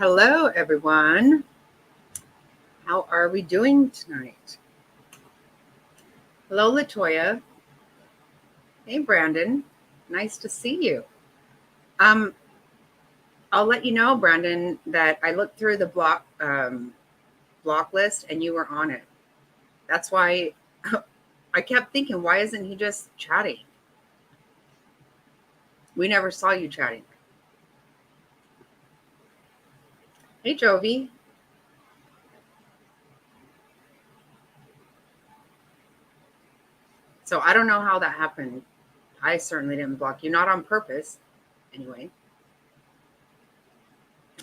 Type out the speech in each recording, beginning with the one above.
Hello, everyone. How are we doing tonight? Hello, Latoya. Hey, Brandon. Nice to see you. Um, I'll let you know, Brandon, that I looked through the block list and you were on it. That's why I kept thinking, why isn't he just chatting? We never saw you chatting. Hey, Jovi. So I don't know how that happened. I certainly didn't block you, not on purpose. Anyway,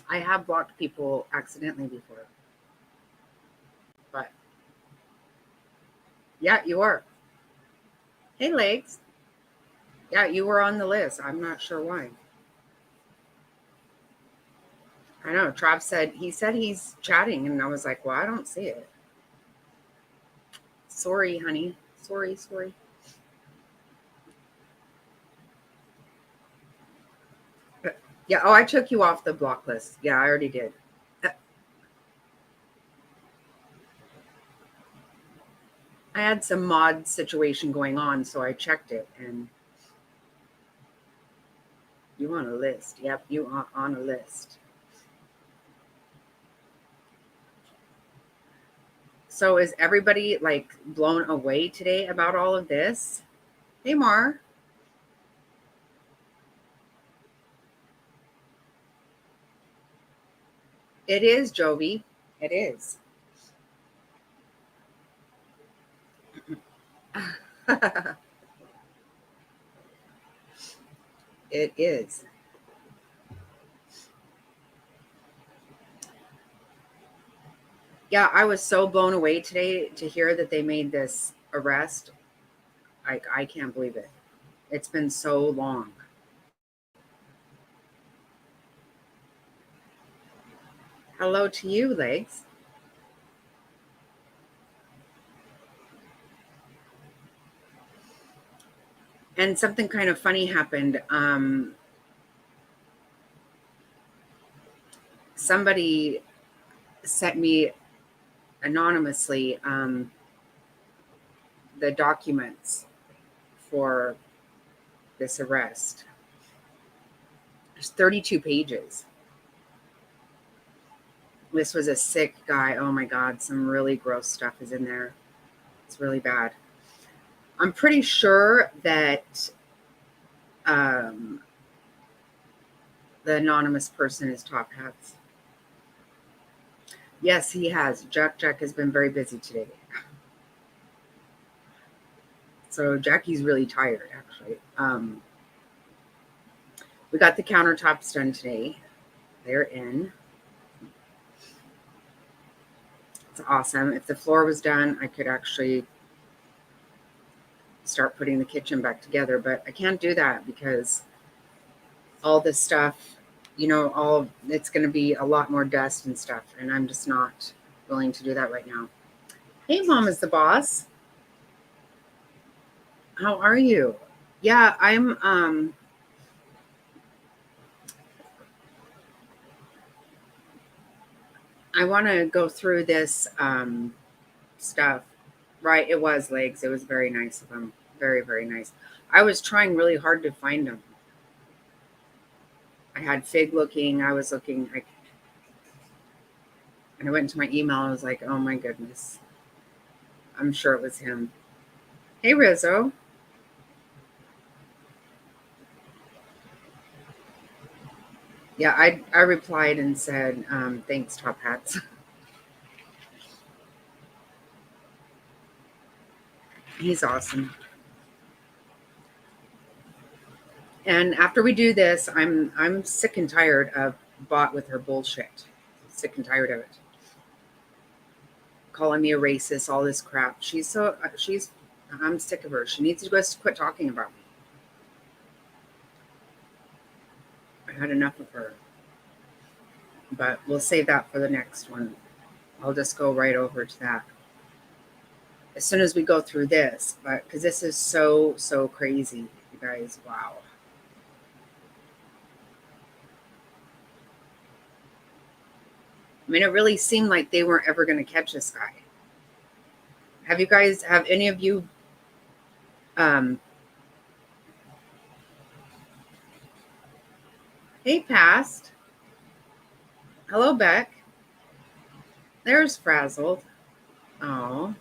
I have blocked people accidentally before. But yeah, you are. Hey, Legs. Yeah, you were on the list. I'm not sure why. I know. Trav said he's chatting, and I was like, well, I don't see it. Sorry, honey. Sorry. Yeah. Oh, I took you off the block list. Yeah, I already did. I had some mod situation going on, so I checked it, and you on a list. Yep, you are on a list. So is everybody like blown away today about all of this? Hey, Mar. It is, Jovi. It is. It is. Yeah, I was so blown away today to hear that they made this arrest. I can't believe it. It's been so long. Hello to you, Legs. And something kind of funny happened. Somebody sent me anonymously the documents for this arrest. There's 32 pages. This was a sick guy. Oh my God, some really gross stuff is in there. It's really bad. I'm pretty sure that um, the anonymous person is Top Hats. Yes, he has. Jack has been very busy today. So Jackie's really tired, actually. We got the countertops done today. They're in. It's awesome. If the floor was done, I could actually start putting the kitchen back together, but I can't do that because all this stuff, it's going to be a lot more dust and stuff, and I'm just not willing to do that right now. Hey, Mom is the boss. How are you? Yeah, I want to go through this stuff. Right, it was Legs. It was very nice of him. Very, very nice. I was trying really hard to find them. I had Fig looking. I was looking. And I went into my email. I was like, oh my goodness. I'm sure it was him. Hey, Rizzo. Yeah, I replied and said, thanks, Top Hats. He's awesome. And after we do this, I'm sick and tired of Bot with her bullshit. Sick and tired of it. Calling me a racist, all this crap. I'm sick of her. She needs to just quit talking about me. I had enough of her. But we'll save that for the next one. I'll just go right over to that as soon as we go through this, but because this is so crazy, you guys. Wow. I mean, it really seemed like they weren't ever going to catch this guy. Have any of you, hey, Past. Hello, Beck. There's Frazzled. Oh,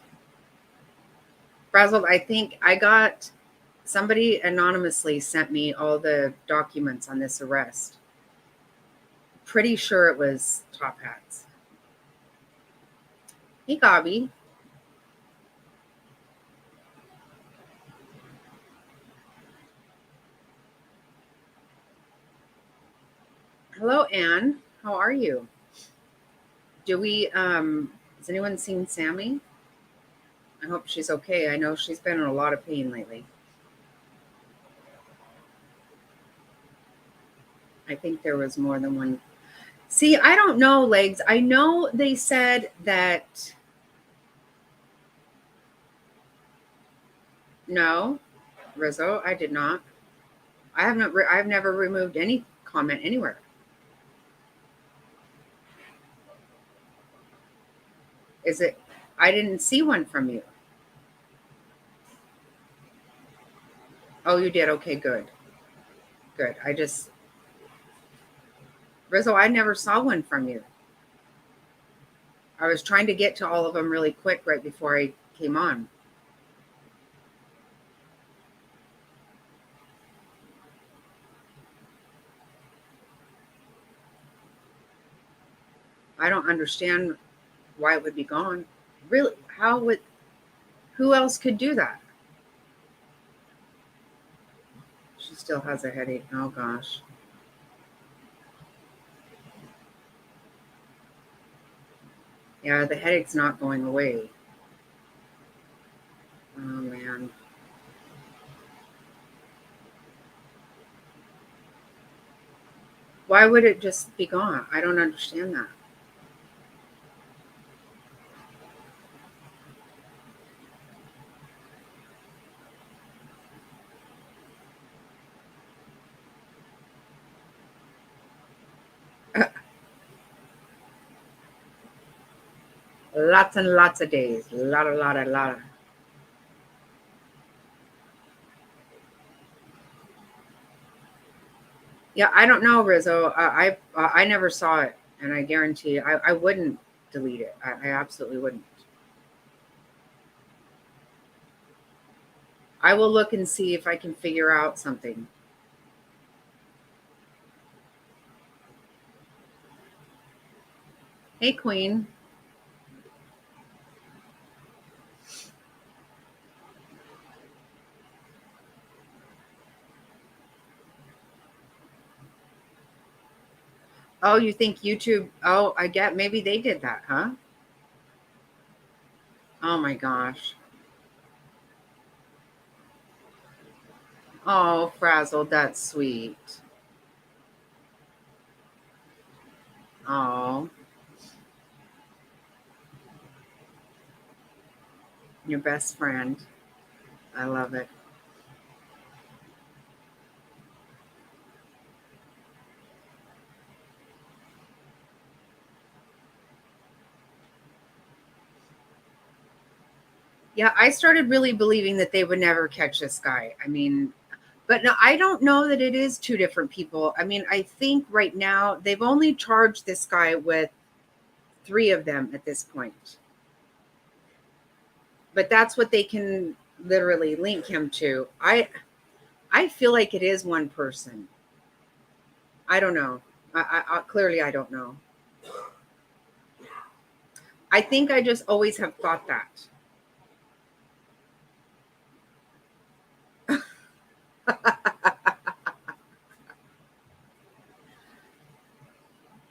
Frazzled, I think I got somebody anonymously sent me all the documents on this arrest. Pretty sure it was Top Hats. Hey, Gobby. Hello, Anne. How are you? Has anyone seen Sammy? I hope she's okay. I know she's been in a lot of pain lately. I think there was more than one. See, I don't know, Legs. I know they said that. No, Rizzo, I did not. I've never removed any comment anywhere. Is it? I didn't see one from you. Oh, you did. Okay, good. Good. Rizzo, I never saw one from you. I was trying to get to all of them really quick right before I came on. I don't understand why it would be gone. Really? Who else could do that? She still has a headache. Oh gosh. Yeah, the headache's not going away. Oh man. Why would it just be gone? I don't understand that. Lots and lots of days. Lot. Yeah, I don't know, Rizzo. I never saw it, and I guarantee you, I wouldn't delete it. I absolutely wouldn't. I will look and see if I can figure out something. Hey, Queen. Oh, you think YouTube? Oh, I get maybe they did that, huh? Oh my gosh. Oh, Frazzled, that's sweet. Oh, your best friend. I love it. Yeah, I started really believing that they would never catch this guy. I mean, but no, I don't know that it is two different people. I mean, I think right now they've only charged this guy with three of them at this point. But that's what they can literally link him to. I feel like it is one person. I don't know. I clearly I don't know. I think I just always have thought that.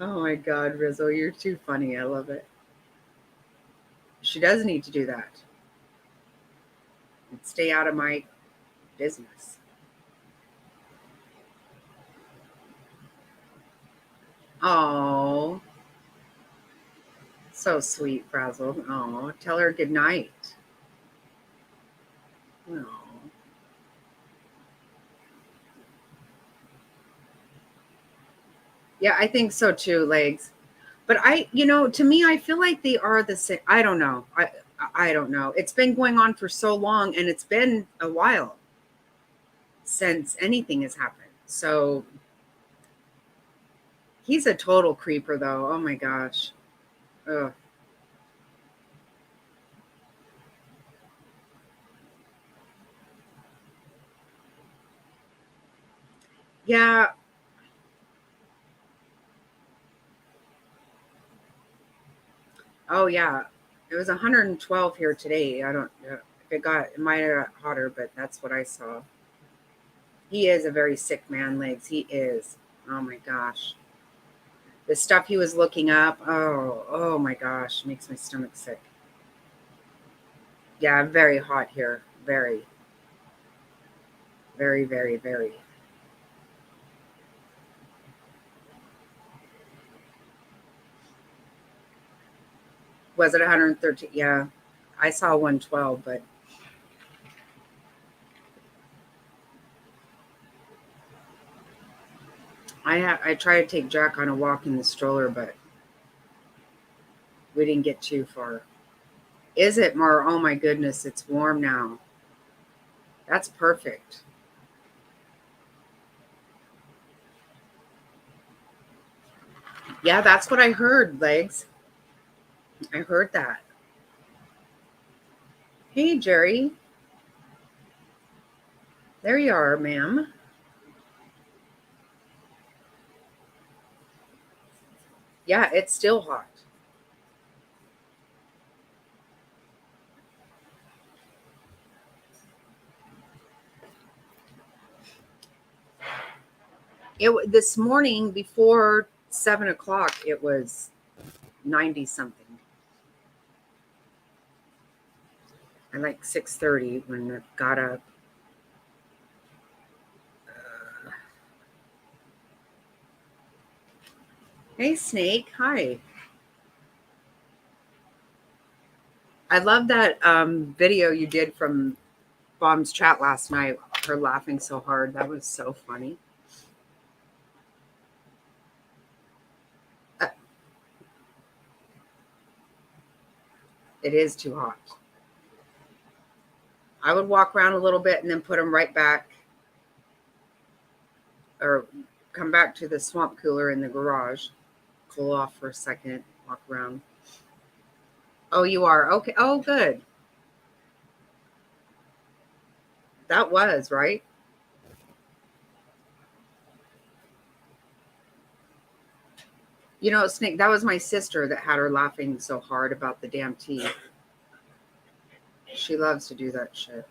Oh my God, Rizzo, you're too funny. I love it. She does need to do that. And stay out of my business. Oh, so sweet, Frazzled. Oh, tell her good night. Oh. Yeah, I think so too, Legs. But to me, I feel like they are the same. I don't know. I don't know. It's been going on for so long, and it's been a while since anything has happened. So he's a total creeper, though. Oh my gosh. Ugh. Yeah. Oh yeah. It was 112 here today. I don't. If it might have got hotter, but that's what I saw. He is a very sick man, Legs. He is. Oh my gosh. The stuff he was looking up. Oh my gosh. Makes my stomach sick. Yeah, very hot here. Very, very, very, very. Was it 113? Yeah. I saw 112, but I tried to take Jack on a walk in the stroller, but we didn't get too far. Is it, Mar? Oh my goodness, it's warm now. That's perfect. Yeah, that's what I heard, Legs. I heard that. Hey, Jerry. There you are, ma'am. Yeah, it's still hot. This morning before 7 o'clock, it was 90 something. I like 6:30 when I got up. Hey, Snake. Hi. I love that video you did from Bomb's chat last night. Her laughing so hard. That was so funny. Uh, it is too hot. I would walk around a little bit and then put them right back, or come back to the swamp cooler in the garage, cool off for a second, walk around. Oh, you are? Okay. Oh, good. That was, right? Snake, that was my sister that had her laughing so hard about the damn tea. She loves to do that shit.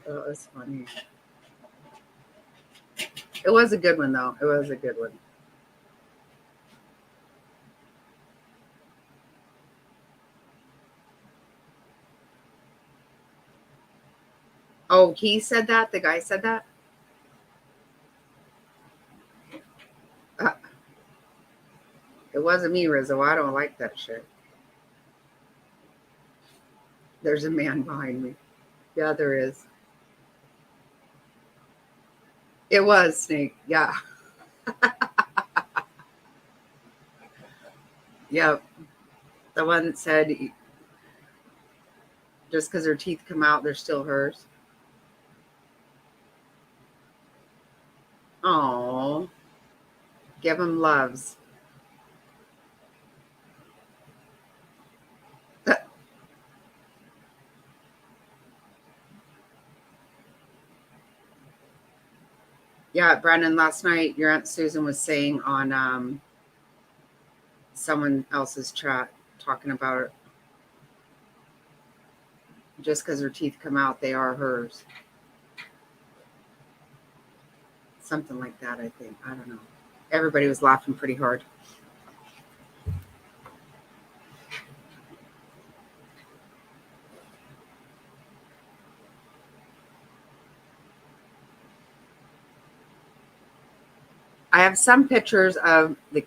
Oh, it was funny. It was a good one, though. It was a good one. Oh, he said that? The guy said that? Uh, it wasn't me, Rizzo. I don't like that shit. There's a man behind me. Yeah, there is. It was Snake. Yeah. Yeah. The one that said just because her teeth come out, they're still hers. Oh, give them loves. Yeah, Brandon, last night your Aunt Susan was saying on someone else's chat, talking about just because her teeth come out, they are hers. Something like that, I think. I don't know. Everybody was laughing pretty hard. I have some pictures of the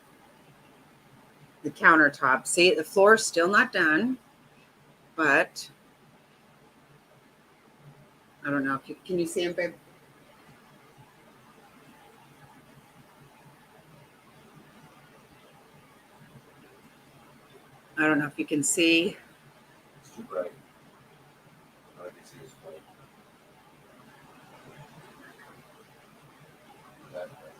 countertop. See, the floor is still not done, but I don't know if you can you see him, babe? I don't know if you can see. It's too bright. All I can see is white. That bright.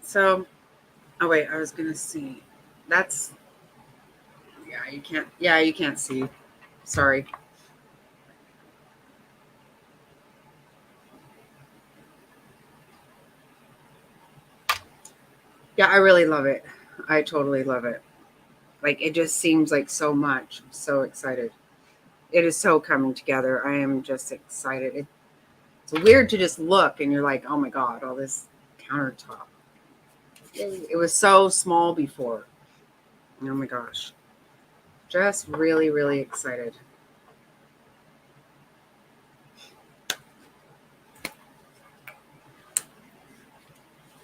So, oh wait, I was gonna see. That's yeah, you can't. Yeah, you can't see. Sorry. Yeah, I really love it. I totally love it. Like it just seems like so much. I'm so excited. It is so coming together. I am just excited. It's weird to just look and you're like, oh my god, all this countertop. It was so small before. Oh my gosh. Just really, really excited.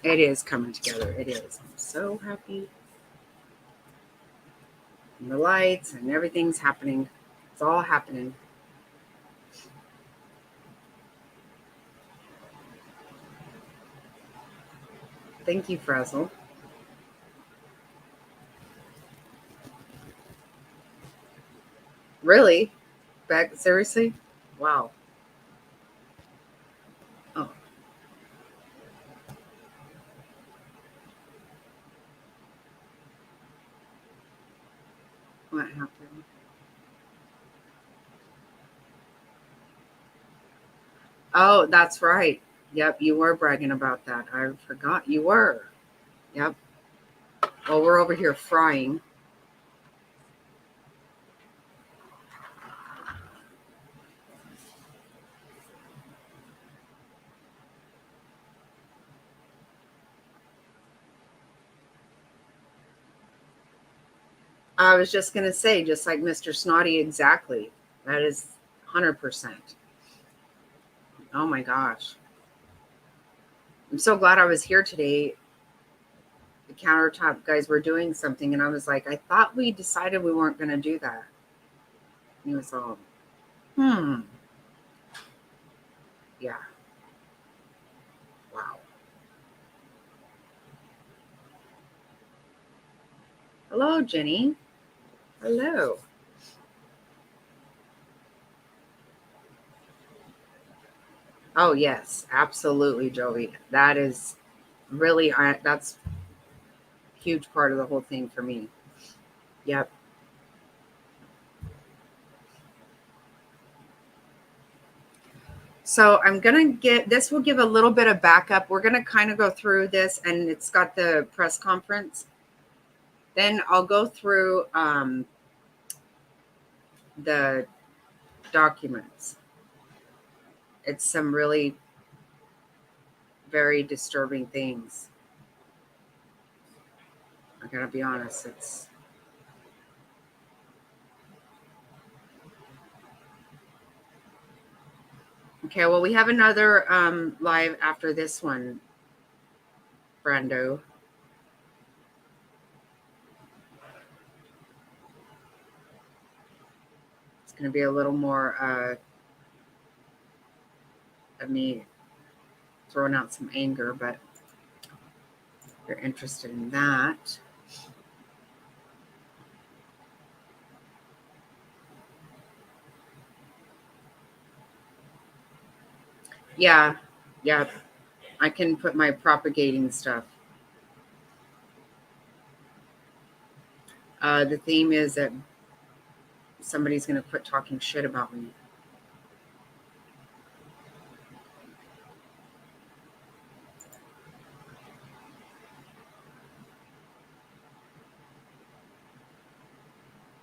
It is coming together. It is. I'm so happy. And the lights and everything's happening. It's all happening. Thank you, Frazzle. Really? Back seriously? Wow. Oh, what happened? Oh, that's right. Yep, you were bragging about that. I forgot you were. Yep. Well, we're over here frying. I was just going to say, just like Mr. Snotty, exactly. That is 100%. Oh my gosh. I'm so glad I was here today. The countertop guys were doing something, and I was like, I thought we decided we weren't going to do that. And he was all, hmm. Yeah. Wow. Hello, Jenny. Hello. Oh, yes. Absolutely, Joey. That is really, that's a huge part of the whole thing for me. Yep. So I'm going to get this will give a little bit of backup. We're going to kind of go through this, and it's got the press conference. Then I'll go through the documents. It's some really very disturbing things. I got to be honest. It's okay. Well, we have another live after this one, Brando. It's going to be a little more of me throwing out some anger, but if you're interested in that. Yeah, yeah, I can put my propagating stuff. The theme is that somebody's going to quit talking shit about me.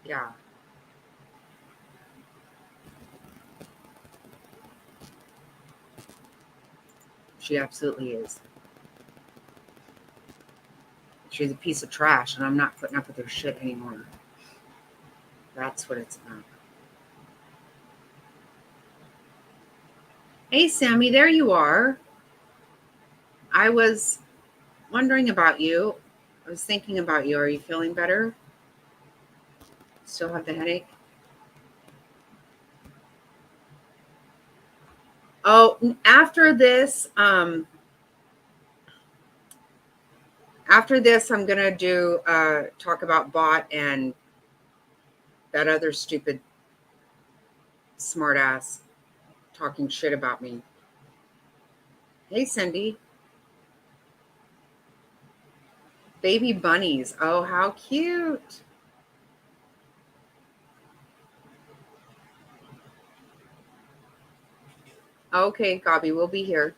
Yeah. She absolutely is. She's a piece of trash, and I'm not putting up with her shit anymore. That's what it's about. Hey, Sammy, there you are. I was wondering about you. I was thinking about you. Are you feeling better? Still have the headache? Oh, after this, I'm gonna do talk about bot and that other stupid smartass talking shit about me. Hey, Cindy. Baby bunnies. Oh, how cute. Okay, Gabi, we'll be here.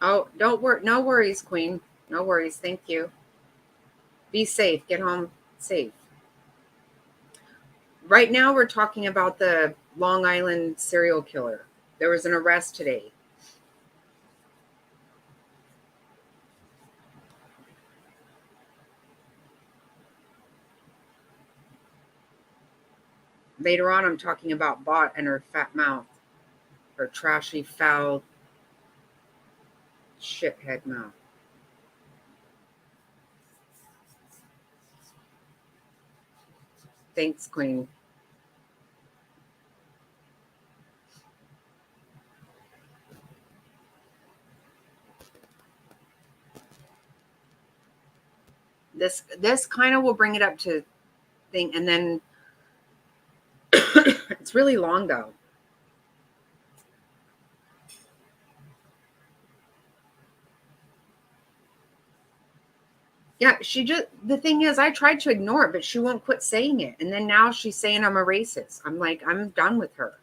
Oh, don't worry. No worries, Queen. No worries. Thank you. Be safe. Get home safe. Right now, we're talking about the Long Island serial killer. There was an arrest today. Later on, I'm talking about Bot and her fat mouth, her trashy, foul, shithead mouth. Thanks, Queen. This kind of will bring it up to thing, and then it's really long though. Yeah, the thing is, I tried to ignore it, but she won't quit saying it. And then now she's saying I'm a racist. I'm like, I'm done with her.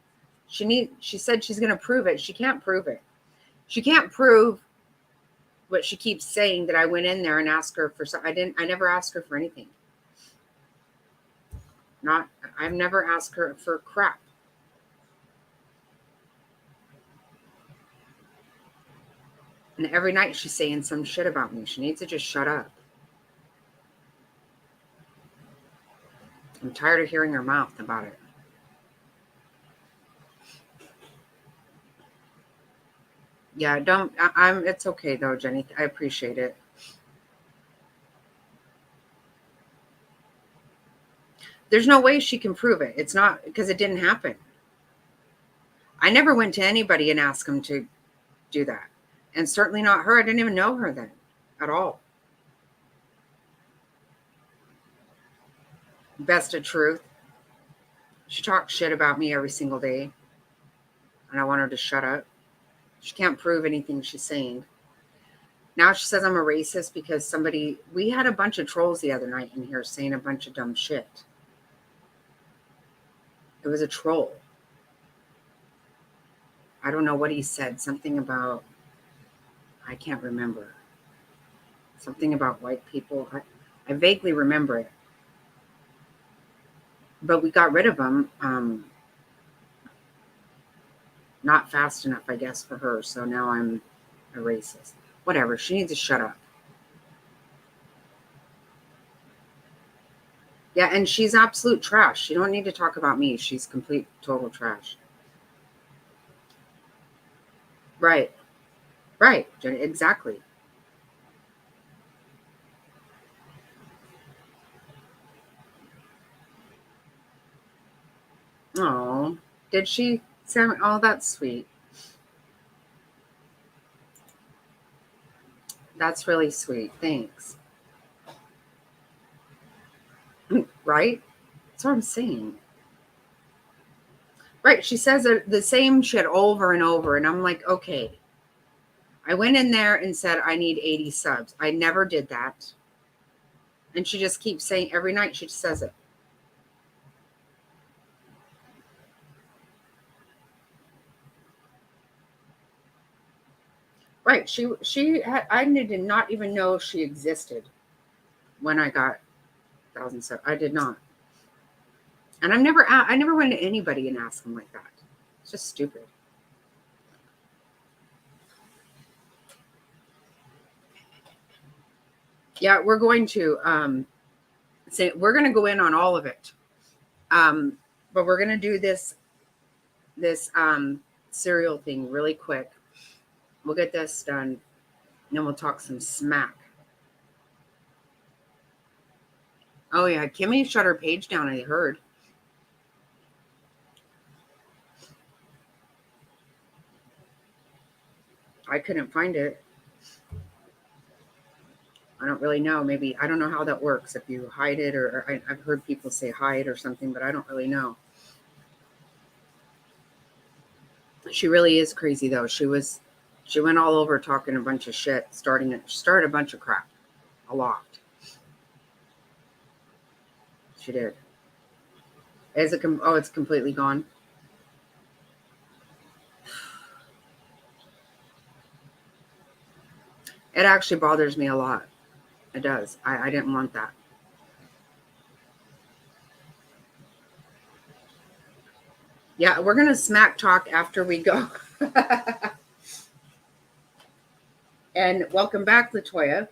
She said she's gonna prove it. She can't prove it. She can't prove what she keeps saying, that I went in there and asked her for I never asked her for anything. I've never asked her for crap. And every night she's saying some shit about me. She needs to just shut up. I'm tired of hearing her mouth about it. Yeah, it's okay though, Jenny. I appreciate it. There's no way she can prove it. It's not, because it didn't happen. I never went to anybody and asked them to do that. And certainly not her. I didn't even know her then at all. Best of truth. She talks shit about me every single day. And I want her to shut up. She can't prove anything she's saying. Now she says I'm a racist because we had a bunch of trolls the other night in here saying a bunch of dumb shit. It was a troll. I don't know what he said. Something about, I can't remember. Something about white people. I vaguely remember it. But we got rid of him. Not fast enough, I guess, for her. So now I'm a racist. Whatever. She needs to shut up. Yeah, and she's absolute trash. You don't need to talk about me. She's complete, total trash. Right. Right. Exactly. Oh, did she? Sam? Oh, that's sweet. That's really sweet. Thanks. Right? That's what I'm saying. Right. She says the same shit over and over. And I'm like, okay. I went in there and said, I need 80 subs. I never did that. And she just keeps saying, every night she says it. Right. I did not even know she existed when I got 1,000 subs. I did not. And I never went to anybody and asked them like that. It's just stupid. Yeah, we're going to we're going to go in on all of it. But we're going to do this this serial thing really quick. We'll get this done, and then we'll talk some smack. Oh yeah, Kimmy shut her page down, I heard. I couldn't find it. I don't really know. Maybe I don't know how that works. If you hide it, or I've heard people say hide or something, but I don't really know. She really is crazy though. She went all over talking a bunch of shit, started a bunch of crap, a lot. She did. Is it? Oh, it's completely gone. It actually bothers me a lot. It does. I didn't want that. Yeah, we're gonna smack talk after we go. And welcome back, Latoya.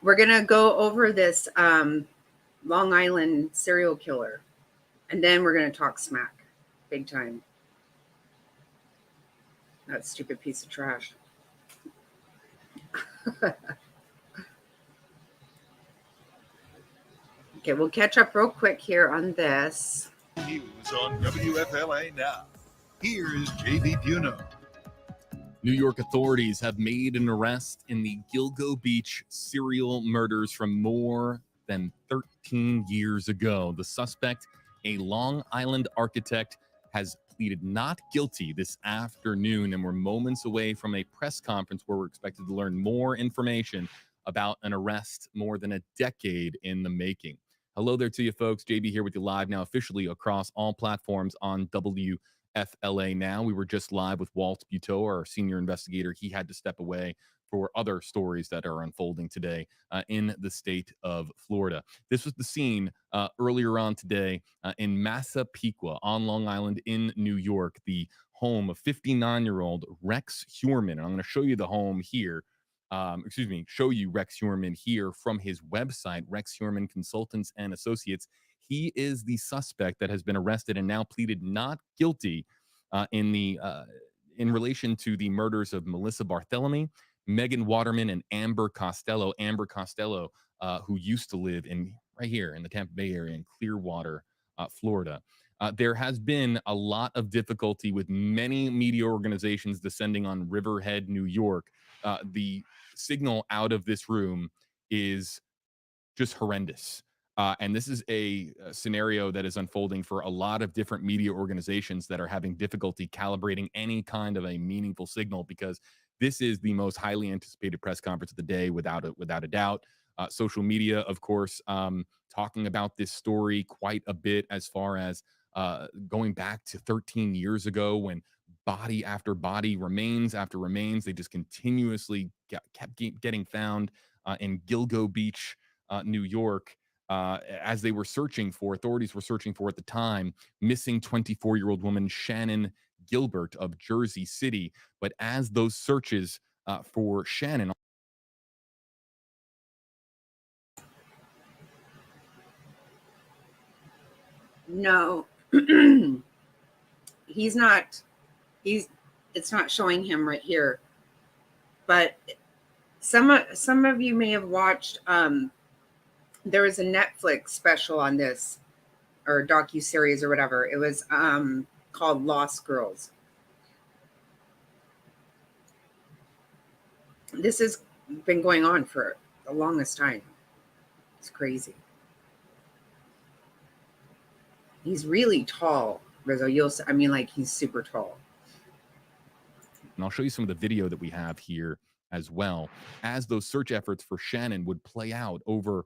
We're gonna go over this Long Island serial killer, and then we're gonna talk smack, big time. That stupid piece of trash. Okay, we'll catch up real quick here on this. News on WFLA Now. Here is JB Buno. New York authorities have made an arrest in the Gilgo Beach serial murders from more than 13 years ago. The suspect, a Long Island architect, has pleaded not guilty this afternoon, and we're moments away from a press conference where we're expected to learn more information about an arrest more than a decade in the making. Hello there to you folks. JB here with you live now officially across all platforms on WFLA Now. We were just live with Walt Buteau, our senior investigator. He had to step away for other stories that are unfolding today in the state of Florida. This was the scene earlier on today in Massapequa on Long Island in New York, the home of 59-year-old Rex Heuermann. And I'm going to show you the home here. Show you Rex Heuermann here from his website, Rex Heuermann Consultants and Associates. He is the suspect that has been arrested and now pleaded not guilty in relation to the murders of Melissa Barthelemy, Megan Waterman, and Amber Costello. Amber Costello, who used to live right here in the Tampa Bay area in Clearwater, Florida. There has been a lot of difficulty with many media organizations descending on Riverhead, New York. The signal out of this room is just horrendous. And this is a scenario that is unfolding for a lot of different media organizations that are having difficulty calibrating any kind of a meaningful signal, because this is the most highly anticipated press conference of the day, without a doubt. Social media, of course, talking about this story quite a bit, as far as going back to 13 years ago, when body after body, remains after remains, they just continuously kept getting found in Gilgo Beach, New York, as they were authorities were searching for at the time, missing 24-year-old woman Shannan Gilbert of Jersey City. But as those searches for Shannan. No, it's not showing him right here. But some of you may have watched, there was a Netflix special on this, or docu-series or whatever. It was called Lost Girls. This has been going on for the longest time. It's crazy. He's really tall, Rizzo. He's super tall. And I'll show you some of the video that we have here as well, as those search efforts for Shannan would play out over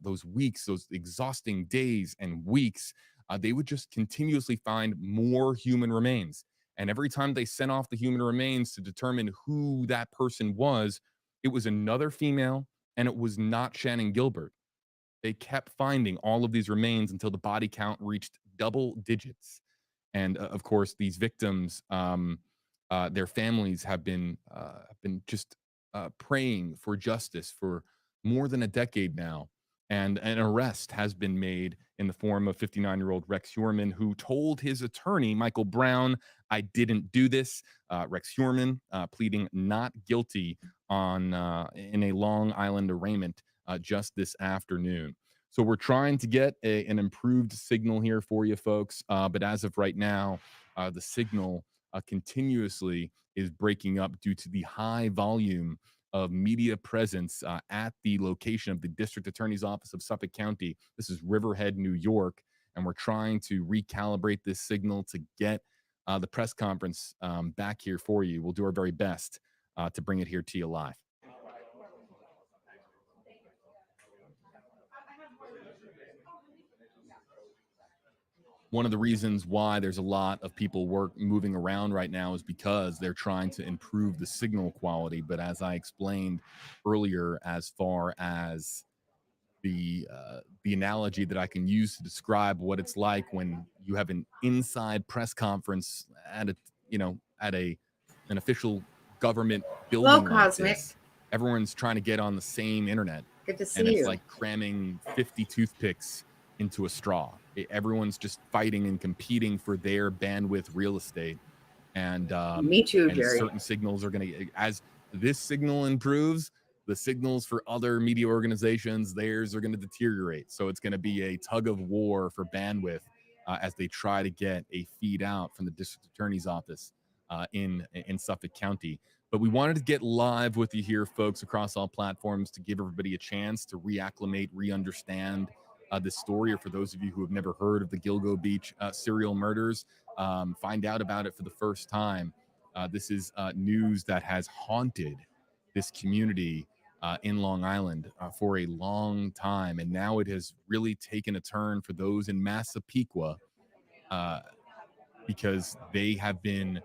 those weeks, those exhausting days and weeks. They would just continuously find more human remains. And every time they sent off the human remains to determine who that person was, it was another female, and it was not Shannan Gilbert. They kept finding all of these remains until the body count reached double digits. And of course, these victims, their families have been just praying for justice for more than a decade now. And an arrest has been made in the form of 59-year-old Rex Heuermann, who told his attorney, Michael Brown, I didn't do this. Rex Heuermann pleading not guilty on in a Long Island arraignment just this afternoon. So we're trying to get an improved signal here for you folks. But as of right now, the signal continuously is breaking up due to the high volume of media presence at the location of the district attorney's office of Suffolk County. This is Riverhead, New York, and we're trying to recalibrate this signal to get the press conference back here for you. We'll do our very best to bring it here to you live. One of the reasons why there's a lot of people moving around right now is because they're trying to improve the signal quality. But as I explained earlier, as far as the analogy that I can use to describe what it's like when you have an inside press conference at an official government building like Cosmic. this, everyone's trying to get on the same internet. Good to see And it's you. like cramming 50 toothpicks into a straw. Everyone's just fighting and competing for their bandwidth real estate. And Me too, and Jerry. certain signals are going to, as this signal improves, the signals for other media organizations, theirs are going to deteriorate. So it's going to be a tug of war for bandwidth as they try to get a feed out from the district attorney's office in Suffolk County. But we wanted to get live with you here, folks, across all platforms to give everybody a chance to reacclimate, re-understand this story, or for those of you who have never heard of the Gilgo Beach serial murders, find out about it for the first time. This is news that has haunted this community in Long Island for a long time, and now it has really taken a turn for those in Massapequa because they have been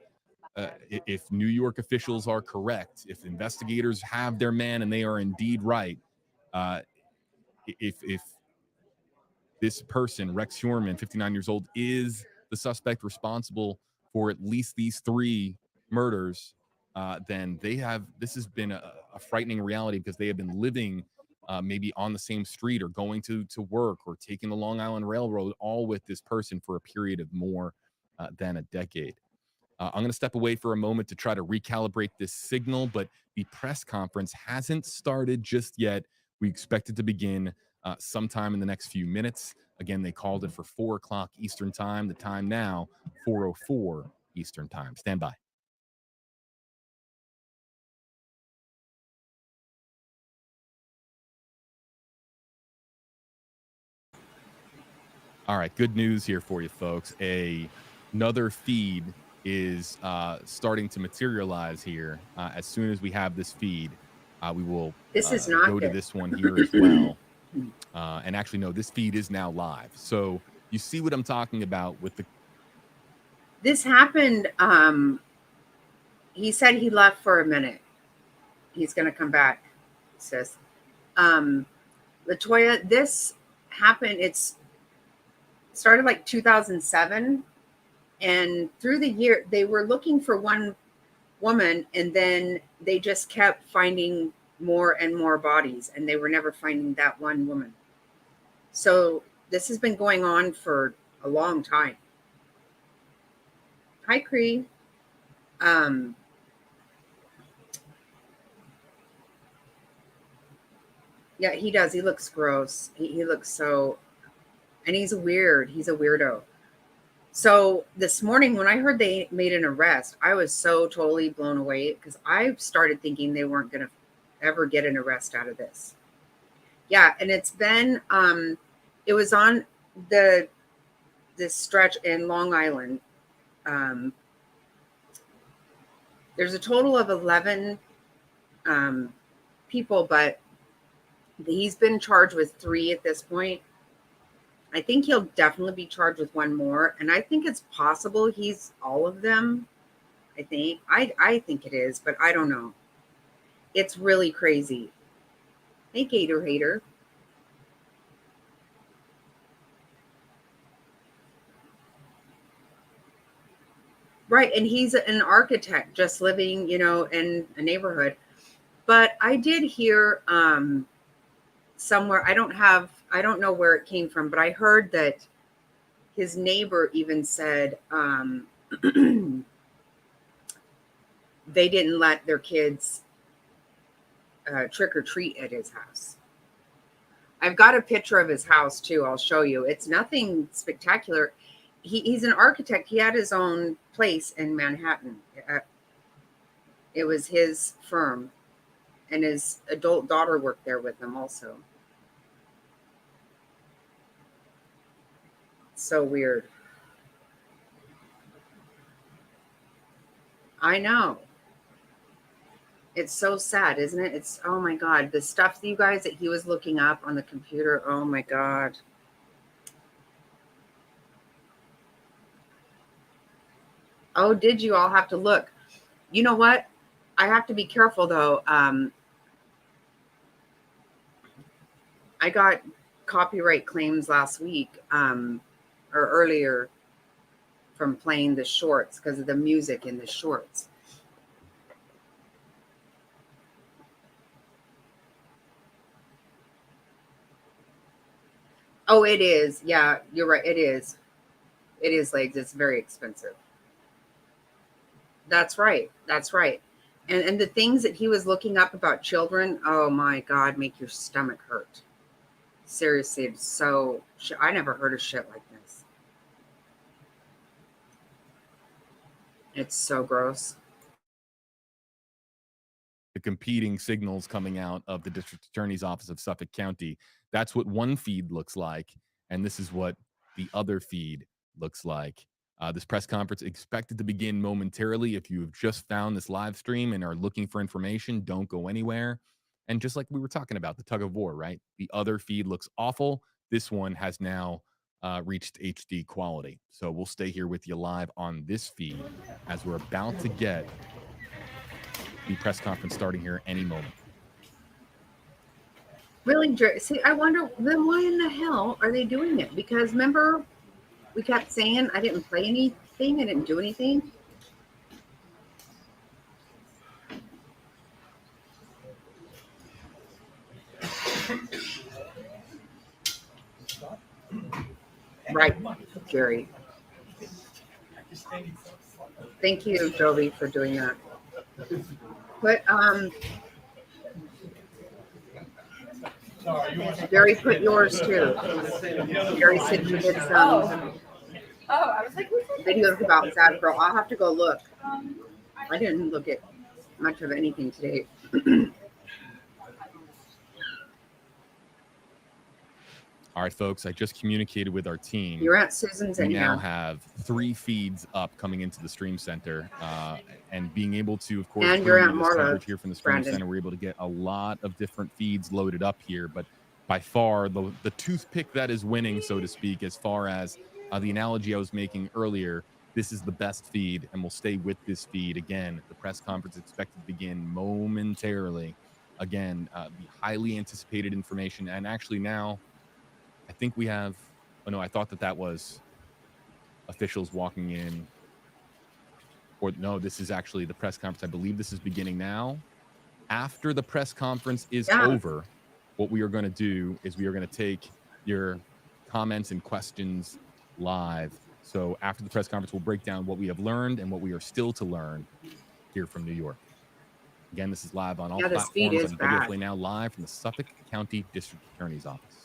if New York officials are correct, if investigators have their man and they are indeed right, if this person, Rex Heuermann, 59 years old, is the suspect responsible for at least these 3 murders, then this has been a frightening reality, because they have been living maybe on the same street or going to work or taking the Long Island Railroad, all with this person for a period of more than a decade. I'm going to step away for a moment to try to recalibrate this signal, but the press conference hasn't started just yet. We expect it to begin sometime in the next few minutes. Again, they called it for 4 o'clock Eastern time. The time now, 4:04 Eastern time. Stand by. All right, good news here for you, folks. Another feed is starting to materialize here. As soon as we have this feed, we will This is not go to good. this one here as well. And actually, no, this feed is now live. So you see what I'm talking about with the. This happened. He said he left for a minute. He's going to come back, sis. Latoya, this happened. It's started like 2007. And through the year, they were looking for one woman, and then they just kept finding more and more bodies, and they were never finding that one woman. So this has been going on for a long time. Hi, Cree. Yeah, he does. He looks gross. He looks so, and he's a weirdo. So this morning when I heard they made an arrest, I was so totally blown away, because I started thinking they weren't going to ever get an arrest out of this. Yeah, and it's been, it was on this stretch in Long Island. There's a total of 11 people, but he's been charged with 3 at this point. I think he'll definitely be charged with 1 more. And I think it's possible he's all of them. I think it is, but I don't know. It's really crazy. Hey, Gator Hater. Right. And he's an architect just living, in a neighborhood. But I did hear somewhere. I don't know where it came from, but I heard that his neighbor even said they didn't let their kids trick or treat at his house. I've got a picture of his house too. I'll show you. It's nothing spectacular. He's an architect. He had his own place in Manhattan. It was his firm, and his adult daughter worked there with him also. So weird. I know. It's so sad, isn't it? It's, oh my God, the stuff, you guys, that he was looking up on the computer. Oh my God. Oh, did you all have to look? You know what? I have to be careful though. I got copyright claims last week or earlier from playing the shorts because of the music in the shorts. Oh, it is. Yeah, you're right. It is. It is, Legs. It's very expensive. That's right. That's right. And the things that he was looking up about children, oh my God, make your stomach hurt. Seriously, it's so, I never heard of shit like this. It's so gross. The competing signals coming out of the district attorney's office of Suffolk County. That's what one feed looks like, and this is what the other feed looks like. This press conference expected to begin momentarily. If you have just found this live stream and are looking for information, don't go anywhere. And just like we were talking about, the tug of war, right? The other feed looks awful. This one has now reached HD quality. So we'll stay here with you live on this feed as we're about to get the press conference starting here any moment. Really, see, I wonder, then why in the hell are they doing it? Because remember, we kept saying I didn't play anything, I didn't do anything. Right, Jerry. Thank you, Jovi, for doing that. But Jerry put yours too. Jerry said you did some I was like, videos about Sad Girl. I'll have to go look. I didn't look at much of anything today. All right, folks, I just communicated with our team. Your Aunt Susan's in We now here. have 3 feeds up coming into the stream center, and being able to, of course, And your bring Aunt you this Marla, coverage here from the stream Brandon. center. We're able to get a lot of different feeds loaded up here, but by far the toothpick that is winning, so to speak, as far as the analogy I was making earlier, this is the best feed, and we'll stay with this feed. Again, the press conference expected to begin momentarily. Again, the highly anticipated information, and actually now I think we have, oh no, I thought that was officials walking in, or no, this is actually the press conference. I believe this is beginning now. After the press conference is over, what we are going to do is we are going to take your comments and questions live. So after the press conference, we'll break down what we have learned and what we are still to learn here from New York. Again, this is live on all Yeah, the speed platforms is on Video bad. Play Now, live from the Suffolk County District Attorney's Office.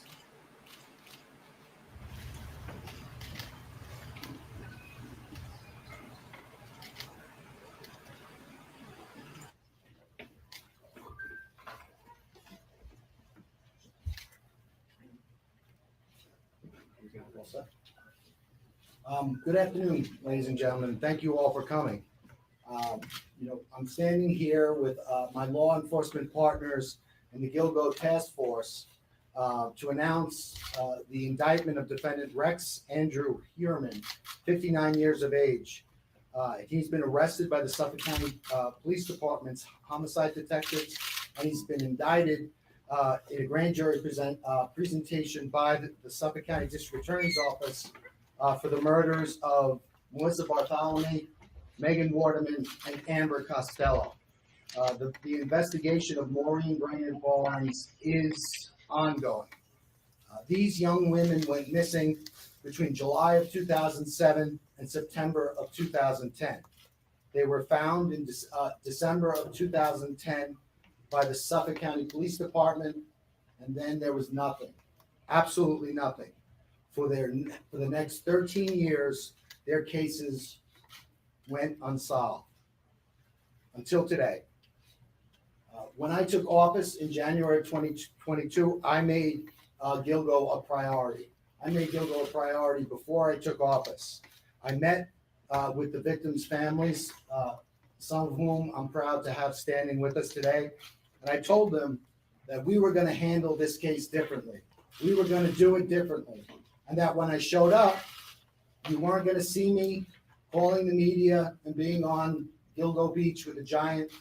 Good afternoon, ladies and gentlemen. Thank you all for coming. I'm standing here with my law enforcement partners in the Gilgo Task Force to announce the indictment of defendant Rex Andrew Heuermann, 59 years of age. He's been arrested by the Suffolk County Police Department's homicide detectives, and he's been indicted in a grand jury presentation by the Suffolk County District Attorney's Office for the murders of Melissa Bartholomew, Megan Waterman, and Amber Costello. The investigation of Maureen Brainerd Barnes is ongoing. These young women went missing between July of 2007 and September of 2010. They were found in December of 2010 by the Suffolk County Police Department, and then there was nothing, absolutely nothing. For the next 13 years, their cases went unsolved until today. When I took office in January of 2022, I made Gilgo a priority. I made Gilgo a priority before I took office. I met with the victims' families, some of whom I'm proud to have standing with us today. And I told them that we were going to handle this case differently. We were going to do it differently. And that when I showed up, you weren't going to see me calling the media and being on Gilgo Beach with a giant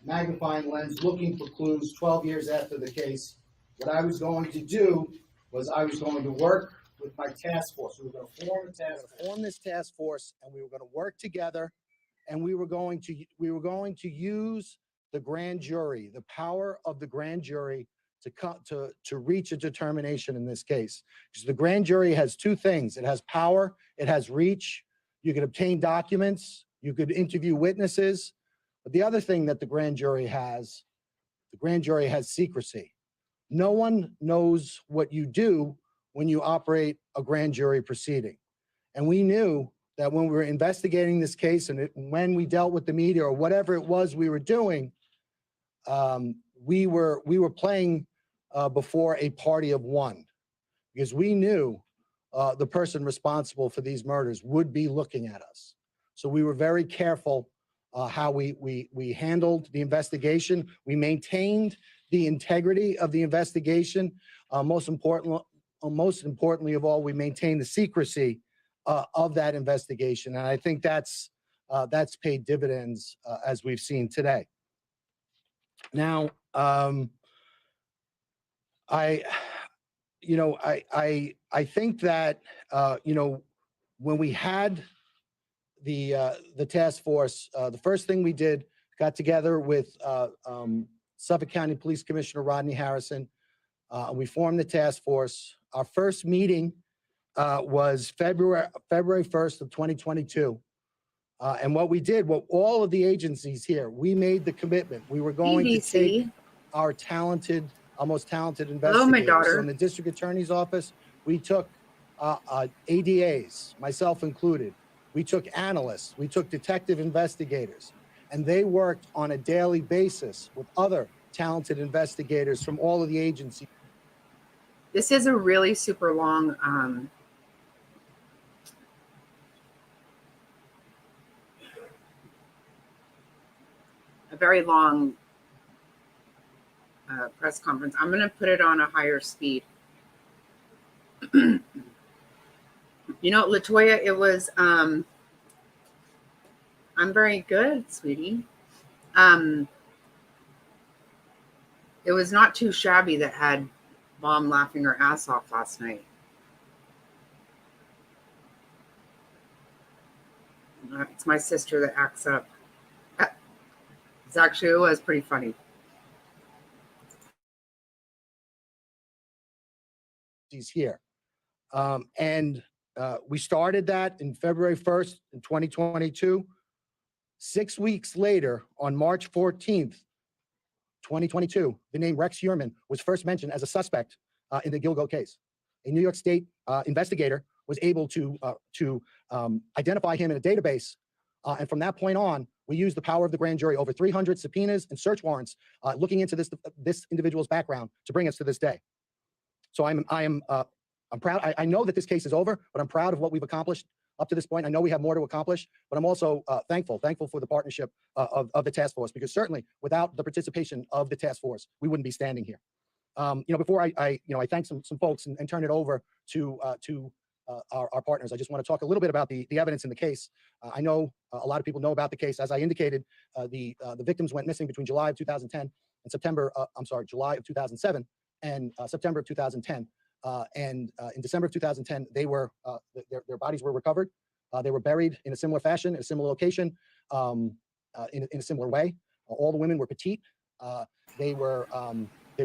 magnifying lens looking for clues 12 years after the case. What I was going to do was I was going to work with my task force. We were going to form this task force, and we were going to work together, and we were going to use the grand jury, the power of the grand jury, to reach a determination in this case. Because the grand jury has two things: it has power, it has reach. You can obtain documents, you could interview witnesses. But the other thing that the grand jury has secrecy. No one knows what you do when you operate a grand jury proceeding. And we knew that when we were investigating this case and when we dealt with the media or whatever it was we were doing, we were playing before a party of one, because we knew the person responsible for these murders would be looking at us. So we were very careful how we handled the investigation. We maintained the integrity of the investigation. Most importantly of all, we maintained the secrecy of that investigation. And I think that's paid dividends as we've seen today. Now, I think that when we had the task force, the first thing we did, got together with Suffolk County Police Commissioner Rodney Harrison. We formed the task force. Our first meeting was February 1st of 2022. And what we did, what all of the agencies here, we made the commitment. We were going to take our most talented investigators. Hello, my daughter. So in the district attorney's office, we took ADAs, myself included. We took analysts, we took detective investigators, and they worked on a daily basis with other talented investigators from all of the agencies. This is a really super long a very long press conference. I'm going to put it on a higher speed. You know, Latoya, it was, I'm very good, sweetie. It was not too shabby that had Mom laughing her ass off last night. It's my sister that acts up. It was pretty funny. He's here. We started that in February 1st in 2022. 6 weeks later, on March 14th, 2022, the name Rex Heuermann was first mentioned as a suspect in the Gilgo case. A New York State investigator was able to identify him in a database. And from that point on, we used the power of the grand jury, over 300 subpoenas and search warrants, looking into this individual's background to bring us to this day. So I'm proud. I know that this case is over, but I'm proud of what we've accomplished up to this point. I know we have more to accomplish, but I'm also thankful for the partnership of the task force, because certainly without the participation of the task force, we wouldn't be standing here. Before I thank some folks and turn it over to our partners, I just want to talk a little bit about the evidence in the case. I know a lot of people know about the case. As I indicated, the victims went missing between July of 2010 and July of 2007 and September of 2010. In December of 2010, their bodies were recovered. They were buried in a similar fashion, in a similar location, in a similar way. All the women were petite. They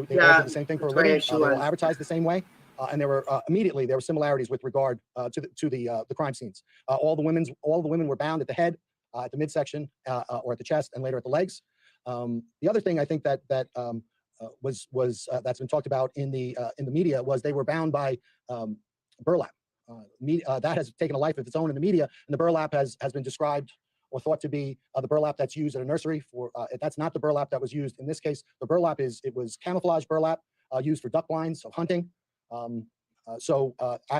They all Yeah, did the same thing for a that's right, living. she They all was. advertised the same way. And there were immediately there were similarities with regard to the crime scenes. All the women were bound at the head, at the midsection, or at the chest, and later at the legs. The other thing I think that was that's been talked about in the media was they were bound by burlap. That has taken a life of its own in the media, and the burlap has been described or thought to be the burlap that's used at a nursery for. That's not the burlap that was used in this case. The burlap was camouflage burlap used for duck blinds, so hunting.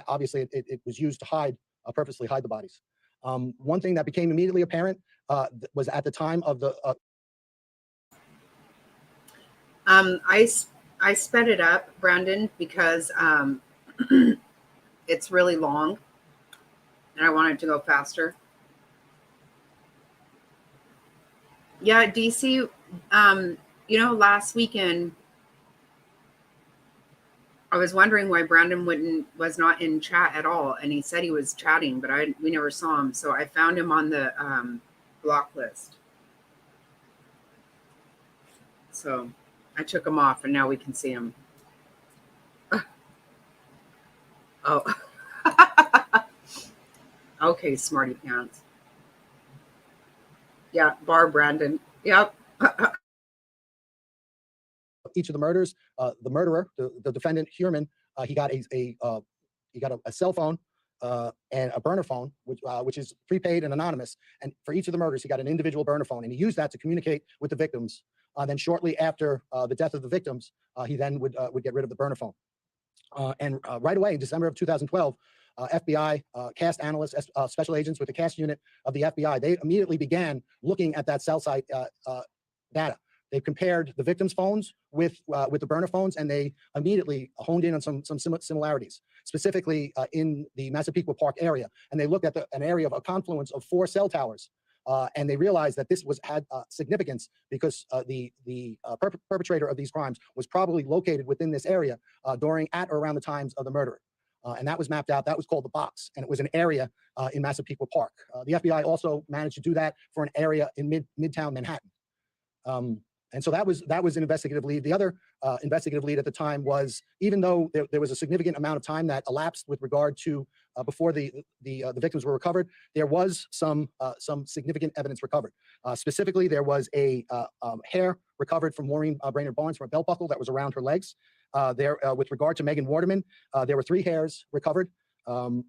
Obviously it was used to purposely hide the bodies. One thing that became immediately apparent was at the time of the. I sped it up, Brandon, because it's really long and I want it to go faster. Yeah, DC, last weekend I was wondering why Brandon was not in chat at all, and he said he was chatting, but we never saw him. So I found him on the block list. So I took him off, and now we can see him. Oh, okay, smarty pants. Yeah, bar Brandon. Yep. Each of the murders, the murderer, the defendant Heuermann, he got a cell phone and a burner phone, which is prepaid and anonymous. And for each of the murders, he got an individual burner phone, and he used that to communicate with the victims. Then shortly after the death of the victims, he then would get rid of the burner phone. And right away, in December of 2012, FBI, CAST analysts, special agents with the CAST unit of the FBI, they immediately began looking at that cell site data. They compared the victims' phones with the burner phones, and they immediately honed in on some similarities, specifically in the Massapequa Park area. And they looked at an area of a confluence of 4 cell towers. And they realized that this had significance because the perpetrator of these crimes was probably located within this area at or around the times of the murder. And that was mapped out. That was called the box, and it was an area in Massapequa Park. The FBI also managed to do that for an area in Midtown Manhattan. And so that was an investigative lead. The other investigative lead at the time was, even though there was a significant amount of time that elapsed with regard to before the victims were recovered, there was some significant evidence recovered. Specifically, there was a hair recovered from Maureen Brainerd Barnes from a belt buckle that was around her legs. With regard to Megan Waterman, there were 3 hairs recovered from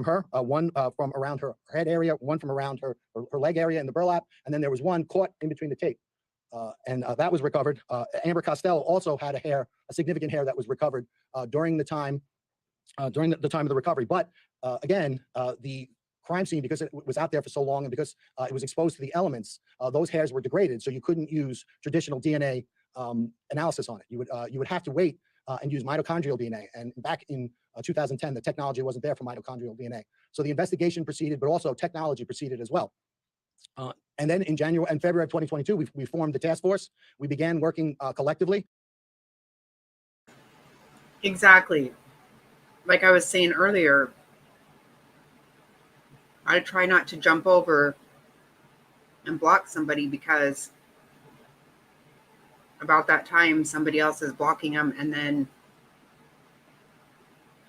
her, one from around her head area, one from around her leg area in the burlap, and then there was one caught in between the tape. And that was recovered. Amber Costello also had a significant hair that was recovered during the time of the recovery. But again, the crime scene, because it was out there for so long and because it was exposed to the elements, those hairs were degraded, so you couldn't use traditional DNA analysis on it. You would have to wait and use mitochondrial DNA. And back in 2010, the technology wasn't there for mitochondrial DNA. So the investigation proceeded, but also technology proceeded as well. And then in January and February of 2022, we formed the task force. We began working collectively. Exactly. Like I was saying earlier, I try not to jump over and block somebody, because about that time somebody else is blocking them, and then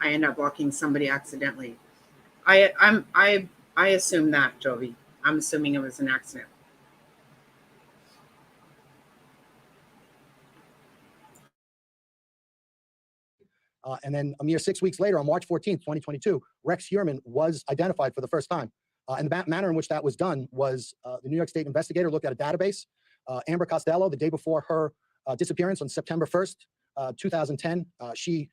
I end up blocking somebody accidentally. I assume that, Jovi. I'm assuming it was an accident. And then a mere 6 weeks later, on March 14th, 2022, Rex Heuermann was identified for the first time. And the manner in which that was done was the New York State investigator looked at a database. Amber Costello, the day before her disappearance on September 1st, 2010, she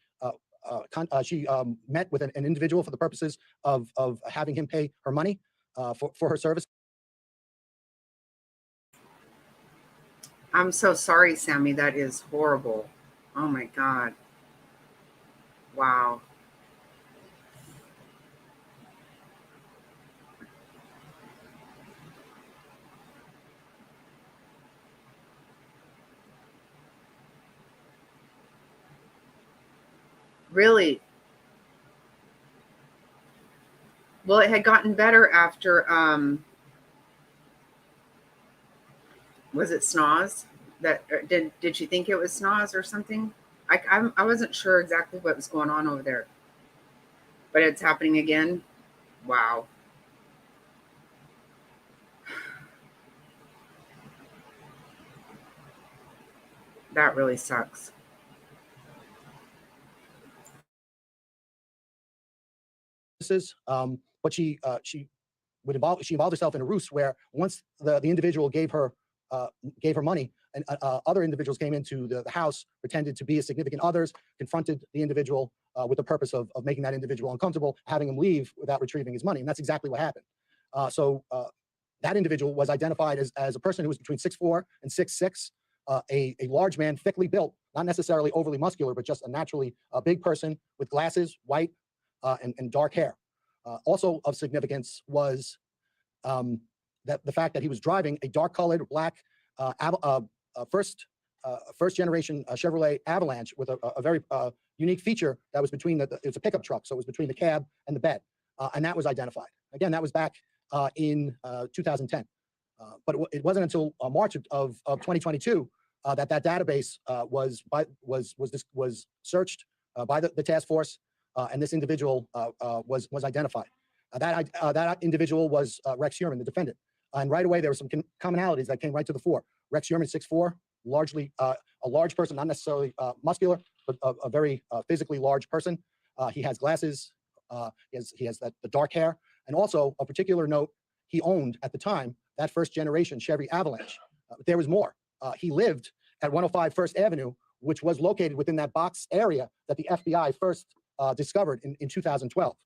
met with an individual for the purposes of having him pay her money for her service. I'm so sorry, Sammy. That is horrible. Oh my God. Wow. Really? Well, it had gotten better after, was it Snoz? That did she think it was SNAS or something? I wasn't sure exactly what was going on over there, but it's happening again. Wow. That really sucks. But she involved herself in a ruse where once the individual gave her money, and other individuals came into the house, pretended to be significant others, confronted the individual with the purpose of making that individual uncomfortable, having him leave without retrieving his money, and that's exactly what happened. That individual was identified as a person who was between 6'4" and 6'6", a large man, thickly built, not necessarily overly muscular, but just a naturally big person with glasses, white, and dark hair. Also of significance was that the fact that he was driving a dark-colored black first generation Chevrolet Avalanche with a very unique feature that was between it was a pickup truck, so it was between the cab and the bed, and that was identified. Again, that was back in 2010, but it wasn't until March of 2022 that database was searched by the task force, and this individual was identified. That individual was Rex Heuermann, the defendant. And right away, there were some commonalities that came right to the fore. Rex Heuermann, 6'4", largely a large person, not necessarily muscular, but a very physically large person. He has glasses. He has the dark hair. And also, a particular note, he owned, at the time, that first generation Chevy Avalanche. There was more. He lived at 105 First Avenue, which was located within that box area that the FBI first discovered in 2012.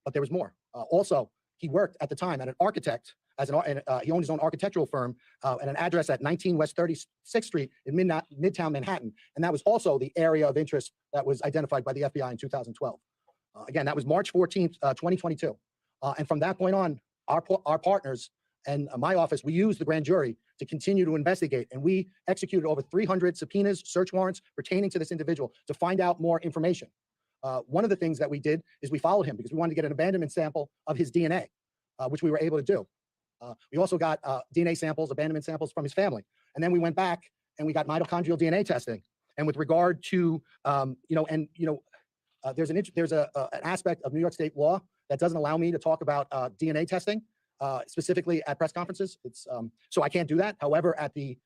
But there was more. Also, he worked at the time at an architect, he owned his own architectural firm at an address at 19 West 36th Street in Midtown Manhattan. And that was also the area of interest that was identified by the FBI in 2012. Again, that was March 14th, 2022. And from that point on, our partners and my office, we used the grand jury to continue to investigate. And we executed over 300 subpoenas, search warrants pertaining to this individual to find out more information. One of the things that we did is we followed him because we wanted to get an abandonment sample of his DNA, which we were able to do. We also got DNA samples, abandonment samples from his family. And then we went back and we got mitochondrial DNA testing. And with regard to, there's an aspect of New York State law that doesn't allow me to talk about DNA testing, specifically at press conferences. So I can't do that. However, at the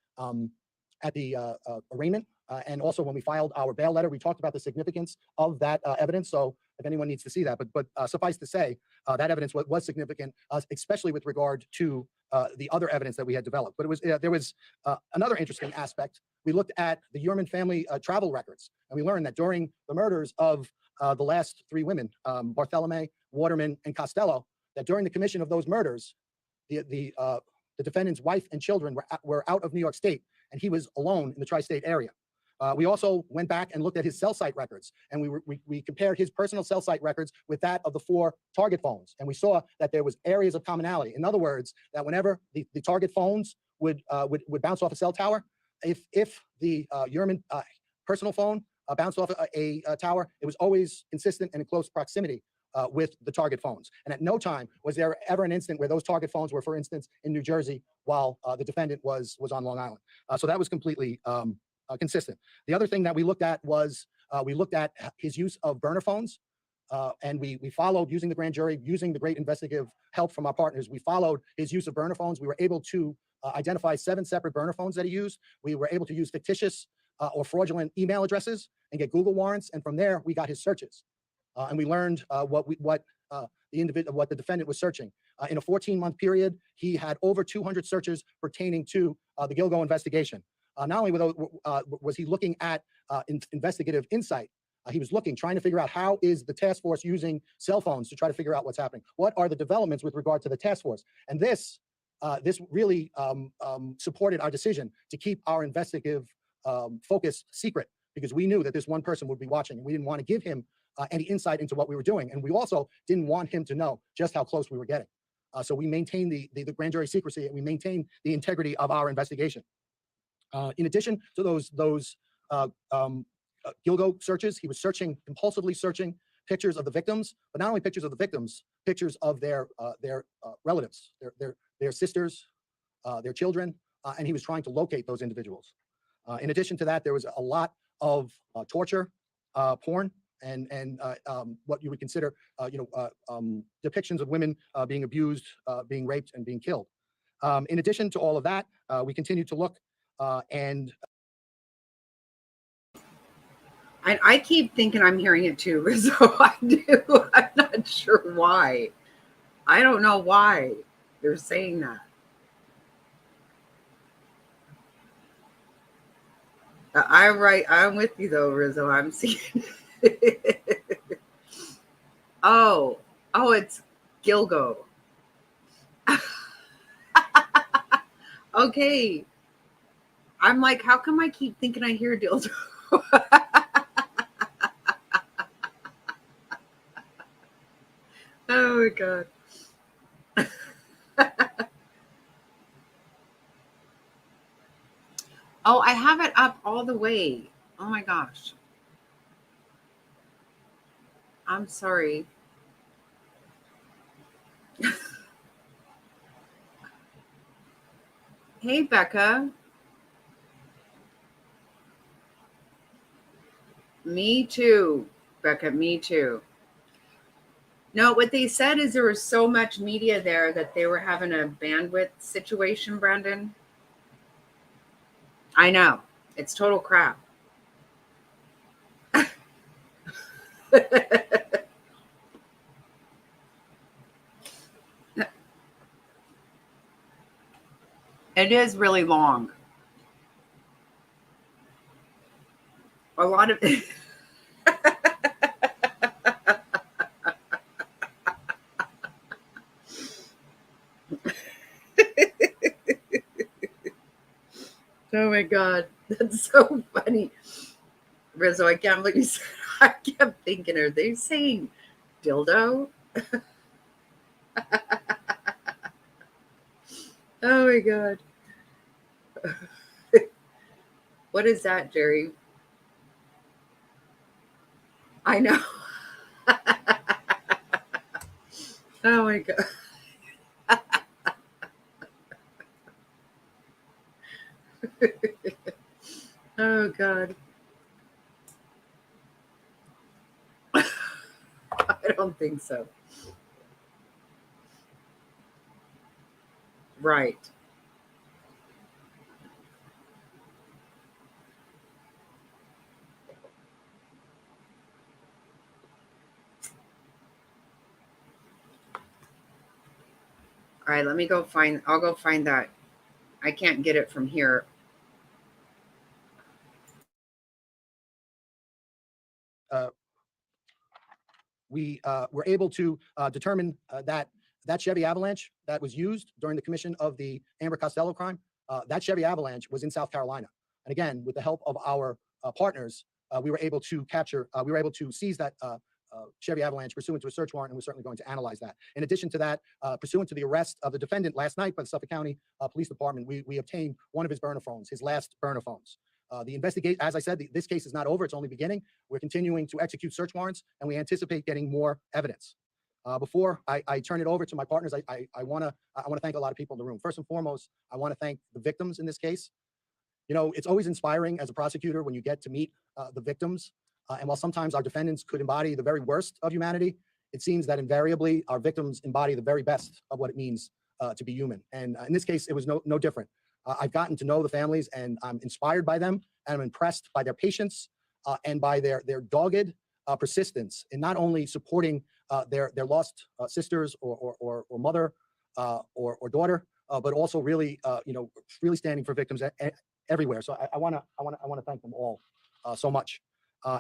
arraignment, and also when we filed our bail letter, we talked about the significance of that evidence. So if anyone needs to see that, but suffice to say, that evidence was significant, especially with regard to the other evidence that we had developed. But there was another interesting aspect. We looked at the Heuermann family travel records, and we learned that during the murders of the last three women, Barthelemy, Waterman, and Costello, that during the commission of those murders, the defendant's wife and children were out of New York State, and he was alone in the tri-state area. We also went back and looked at his cell site records, and we compared his personal cell site records with that of the 4 target phones, and we saw that there was areas of commonality. In other words, that whenever the target phones would bounce off a cell tower, if the Heuermann personal phone bounced off a tower, it was always consistent and in close proximity with the target phones. And at no time was there ever an instant where those target phones were, for instance, in New Jersey while the defendant was on Long Island. So that was completely consistent. The other thing that we looked at was we looked at his use of burner phones, and we followed, using the grand jury, using the great investigative help from our partners, we followed his use of burner phones. We were able to identify 7 separate burner phones that he used. We were able to use fictitious or fraudulent email addresses and get Google warrants, and from there we got his searches, and we learned what the defendant was searching. In a 14-month period, he had over 200 searches pertaining to the Gilgo investigation. Not only was he looking at investigative insight, he was trying to figure out how is the task force using cell phones to try to figure out what's happening. What are the developments with regard to the task force? And this really supported our decision to keep our investigative focus secret, because we knew that this one person would be watching, and we didn't want to give him any insight into what we were doing. And we also didn't want him to know just how close we were getting. So we maintained the grand jury secrecy, and we maintained the integrity of our investigation. In addition to those Gilgo searches, he was compulsively searching pictures of the victims, but not only pictures of the victims, pictures of their relatives, their sisters, their children, and he was trying to locate those individuals. In addition to that, there was a lot of torture, porn, and what you would consider, depictions of women being abused, being raped, and being killed. In addition to all of that, we continue to look and I keep thinking I'm hearing it too, Rizzo. I do. I'm not sure why. I don't know why they're saying that. I'm with you though, Rizzo. I'm seeing. Oh, it's Gilgo. Okay. I'm like, how come I keep thinking I hear dildo? Oh my God. Oh, I have it up all the way. Oh my gosh. I'm sorry. Hey, Becca. Me too, Becca. Me too. No, what they said is there was so much media there that they were having a bandwidth situation, Brandon. I know. It's total crap. It is really long. A lot of Oh my God, that's so funny. Rizzo, I can't believe you said, I kept thinking, are they saying dildo? Oh my God. What is that, Jerry? I know. Oh my God. Oh God. I don't think so. Right. All right, let me go find, I'll go find that. I can't get it from here. we were able to determine that Chevy Avalanche that was used during the commission of the Amber Costello crime, that Chevy Avalanche was in South Carolina. And again, with the help of our partners, we were able to seize that Chevy Avalanche pursuant to a search warrant, and we're certainly going to analyze that. In addition to that, pursuant to the arrest of the defendant last night by the Suffolk County Police Department, we obtained one of his burner phones, his last burner phones. The investigate, as I said, this case is not over. It's only beginning. We're continuing to execute search warrants, and we anticipate getting more evidence. Before I turn it over to my partners, I want to thank a lot of people in the room. First and foremost, I want to thank the victims in this case. You know, it's always inspiring as a prosecutor when you get to meet the victims. And while sometimes our defendants could embody the very worst of humanity, it seems that invariably our victims embody the very best of what it means to be human. And in this case, it was no different. I've gotten to know the families, and I'm inspired by them, and I'm impressed by their patience and by their dogged persistence in not only supporting their lost sisters or mother or daughter, but also really really standing for victims everywhere. So I want to thank them all so much,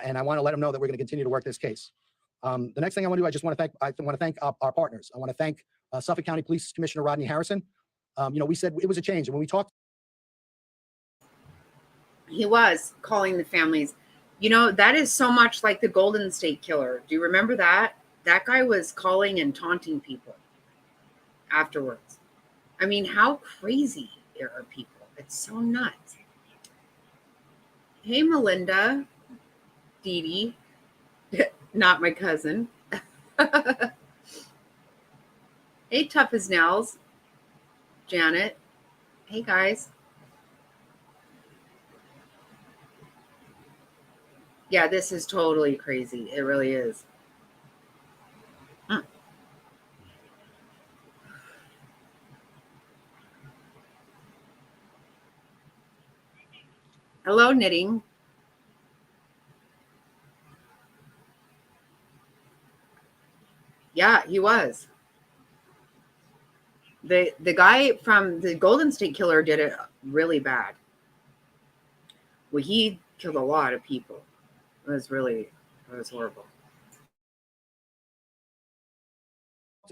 and I want to let them know that we're going to continue to work this case. The next thing I want to do, I want to thank our partners. I want to thank Suffolk County Police Commissioner Rodney Harrison. We said it was a change, and when we talked, He was calling the families. You know, that is so much like the Golden State Killer. Do you remember that? That guy was calling and taunting people afterwards. I mean, how crazy are people? It's so nuts. Hey, Melinda, Dee Dee, not my cousin. Hey, Tough as Nails, Janet. Hey, guys. Yeah, this is totally crazy. It really is. Mm. Hello, knitting. Yeah, he was. The guy from the Golden State Killer did it really bad. Well, he killed a lot of people. It was horrible.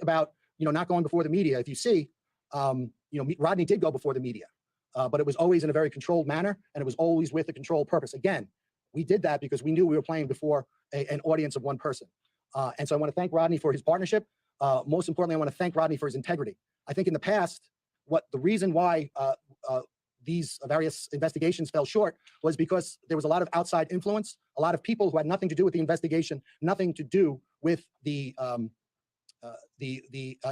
About, not going before the media. If you see, Rodney did go before the media, but it was always in a very controlled manner, and it was always with a controlled purpose. Again, we did that because we knew we were playing before an audience of one person. And so I want to thank Rodney for his partnership. Most importantly, I want to thank Rodney for his integrity. I think in the past, the reason why these various investigations fell short was because there was a lot of outside influence, a lot of people who had nothing to do with the investigation, nothing to do with the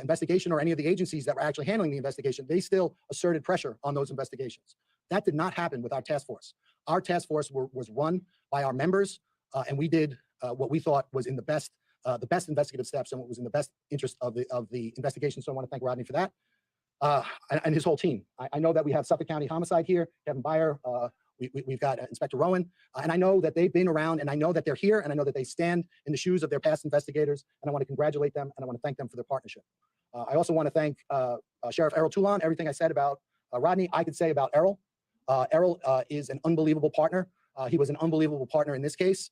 investigation or any of the agencies that were actually handling the investigation. They still asserted pressure on those investigations. That did not happen with our task force. Our task force was run by our members, and we did what we thought was in the best investigative steps and what was in the best interest of the investigation. So I want to thank Rodney for that, and his whole team. I know that we have Suffolk County Homicide here, Kevin Byer. We've got Inspector Rowan, and I know that they've been around, and I know that they're here, and I know that they stand in the shoes of their past investigators, and I want to congratulate them, and I want to thank them for their partnership. I also want to thank Sheriff Errol Toulon. Everything I said about Rodney, I could say about Errol. Errol is an unbelievable partner. He was an unbelievable partner in this case.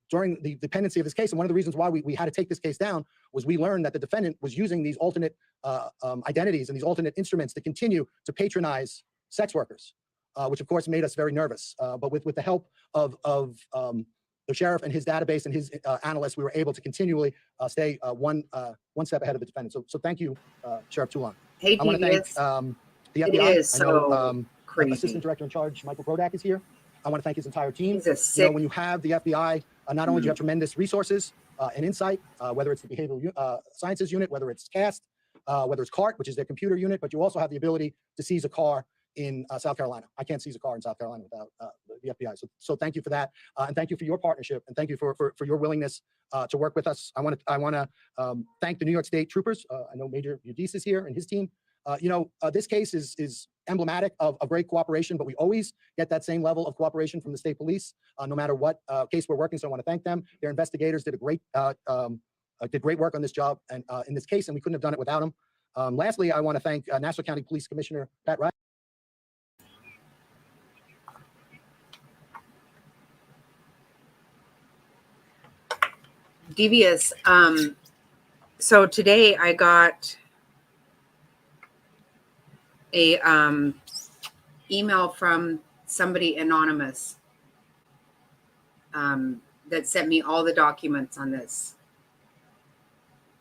During the pendency of this case, and one of the reasons why we had to take this case down was we learned that the defendant was using these alternate identities and these alternate instruments to continue to patronize sex workers. Which of course made us very nervous. But with the help of the sheriff and his database and his analysts, we were able to continually stay one step ahead of the defendant. So thank you, Sheriff Toulon. Hey, I want to thank the FBI. It is I know, so crazy. Assistant Director in Charge, Michael Brodak, is here. I want to thank his entire team. He's a sick. When you have the FBI, not only do you have tremendous resources and insight, whether it's the Behavioral Sciences Unit, whether it's CAST, whether it's CART, which is their computer unit, but you also have the ability to seize a car in South Carolina. I can't seize a car in South Carolina without the FBI. So thank you for that, and thank you for your partnership, and thank you for your willingness to work with us. I want to thank the New York State troopers. I know Major Udis is here and his team. This case is emblematic of great cooperation, but we always get that same level of cooperation from the state police, no matter what case we're working. So I want to thank them. Their investigators did great work on this job and in this case, and we couldn't have done it without them. Lastly, I want to thank Nassau County Police Commissioner Pat Wright. Devious. So today I got a email from somebody anonymous that sent me all the documents on this.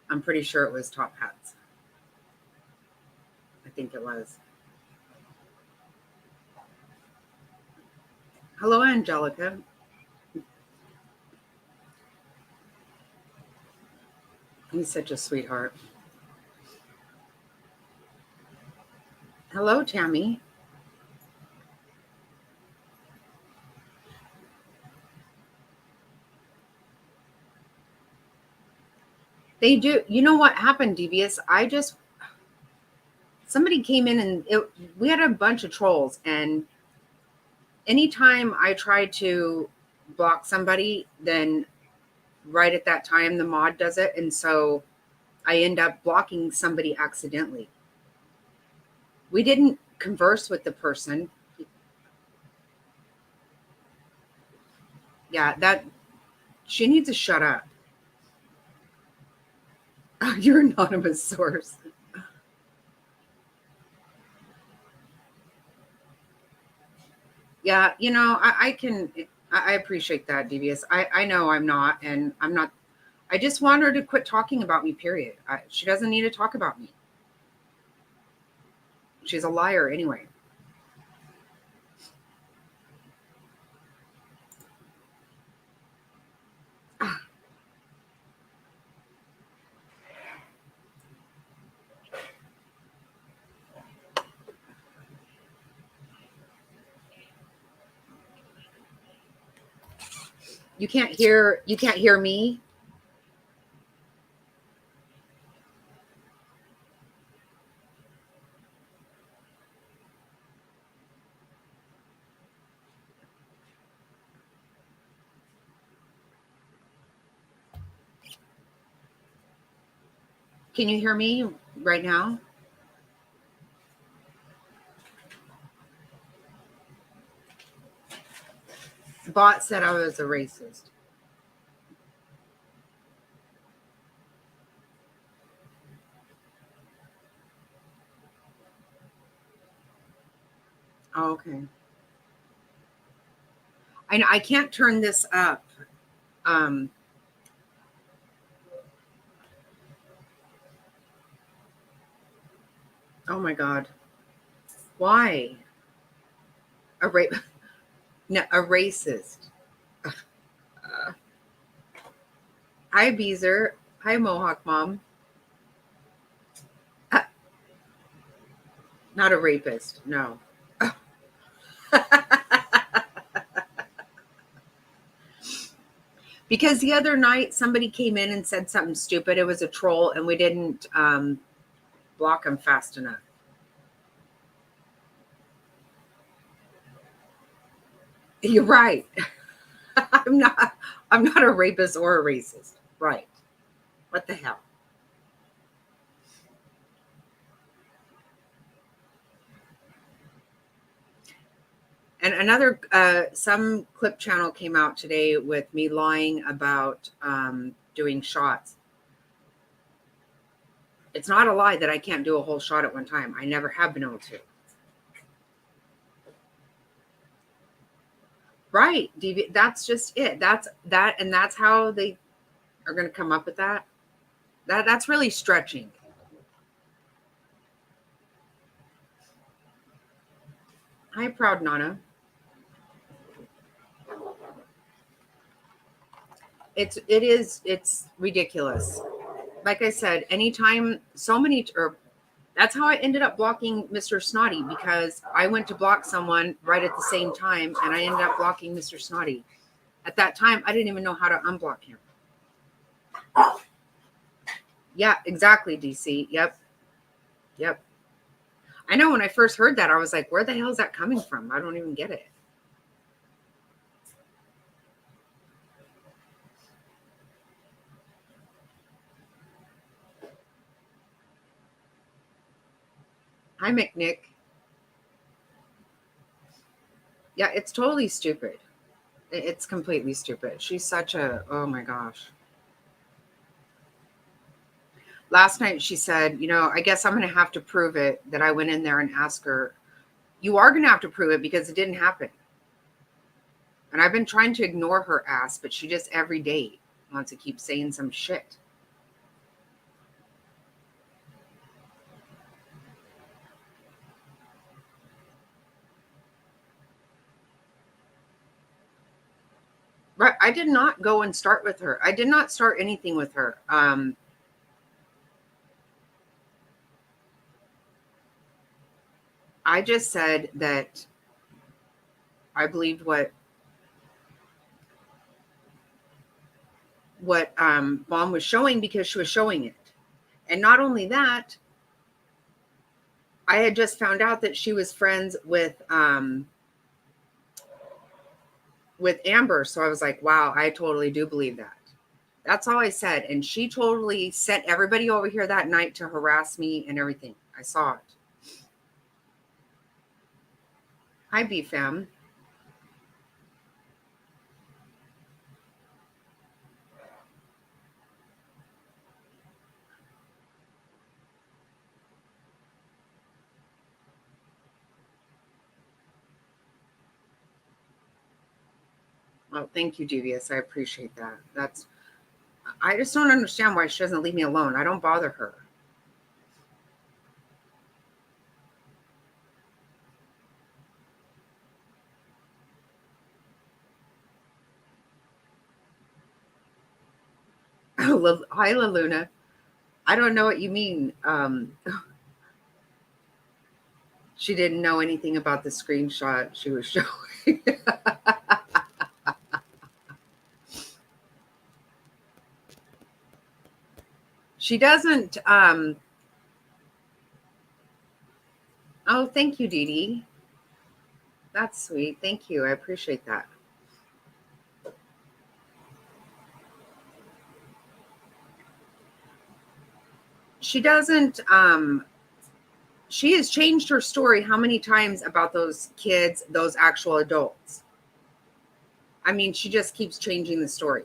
I'm pretty sure it was Top Hats. I think it was. Hello, Angelica. He's such a sweetheart. Hello, Tammy. They do. You know what happened, Devious? Somebody came in and we had a bunch of trolls, and anytime I try to block somebody, then right at that time the mod does it, and so I end up blocking somebody accidentally. We didn't converse with the person. Yeah, she needs to shut up. Your anonymous source. Yeah, I appreciate that, Devious. I know I'm not, and I'm not. I just want her to quit talking about me, period. She doesn't need to talk about me. She's a liar anyway. You can't hear me? Can you hear me right now? Bot said I was a racist. Oh, okay. I can't turn this up. Um, oh my God. Why? No, a racist. Hi, Beezer. Hi, Mohawk Mom. Not a rapist. No. Because the other night somebody came in and said something stupid. It was a troll, and we didn't block them fast enough. You're right. I'm not a rapist or a racist. Right. What the hell? And another, some clip channel came out today with me lying about doing shots. It's not a lie that I can't do a whole shot at one time. I never have been able to. Right. That's just it. And that's how they are going to come up with that. That's really stretching. Hi, Proud Nana. It's ridiculous. Like I said, anytime that's how I ended up blocking Mr. Snotty, because I went to block someone right at the same time and I ended up blocking Mr. Snotty. At that time, I didn't even know how to unblock him. Yeah, exactly, DC. Yep. I know when I first heard that, I was like, where the hell is that coming from? I don't even get it. Hi, McNick. Yeah, it's totally stupid. It's completely stupid. She's such a, oh my gosh. Last night she said, I guess I'm going to have to prove it that I went in there and asked her. You are going to have to prove it because it didn't happen. And I've been trying to ignore her ass, but she just every day wants to keep saying some shit. Right. I did not go and start with her. I did not start anything with her. I just said that I believed what Mom was showing because she was showing it. And not only that, I had just found out that she was friends with Amber. So I was like, wow, I totally do believe that. That's all I said. And she totally sent everybody over here that night to harass me and everything. I saw it. Hi, BFam. Well, thank you, Devious. I appreciate that. I just don't understand why she doesn't leave me alone. I don't bother her. Hi, La Luna. I don't know what you mean. She didn't know anything about the screenshot she was showing. She doesn't. Oh, thank you, Dee Dee. That's sweet. Thank you. I appreciate that. She doesn't. She has changed her story how many times about those kids, those actual adults? I mean, she just keeps changing the story.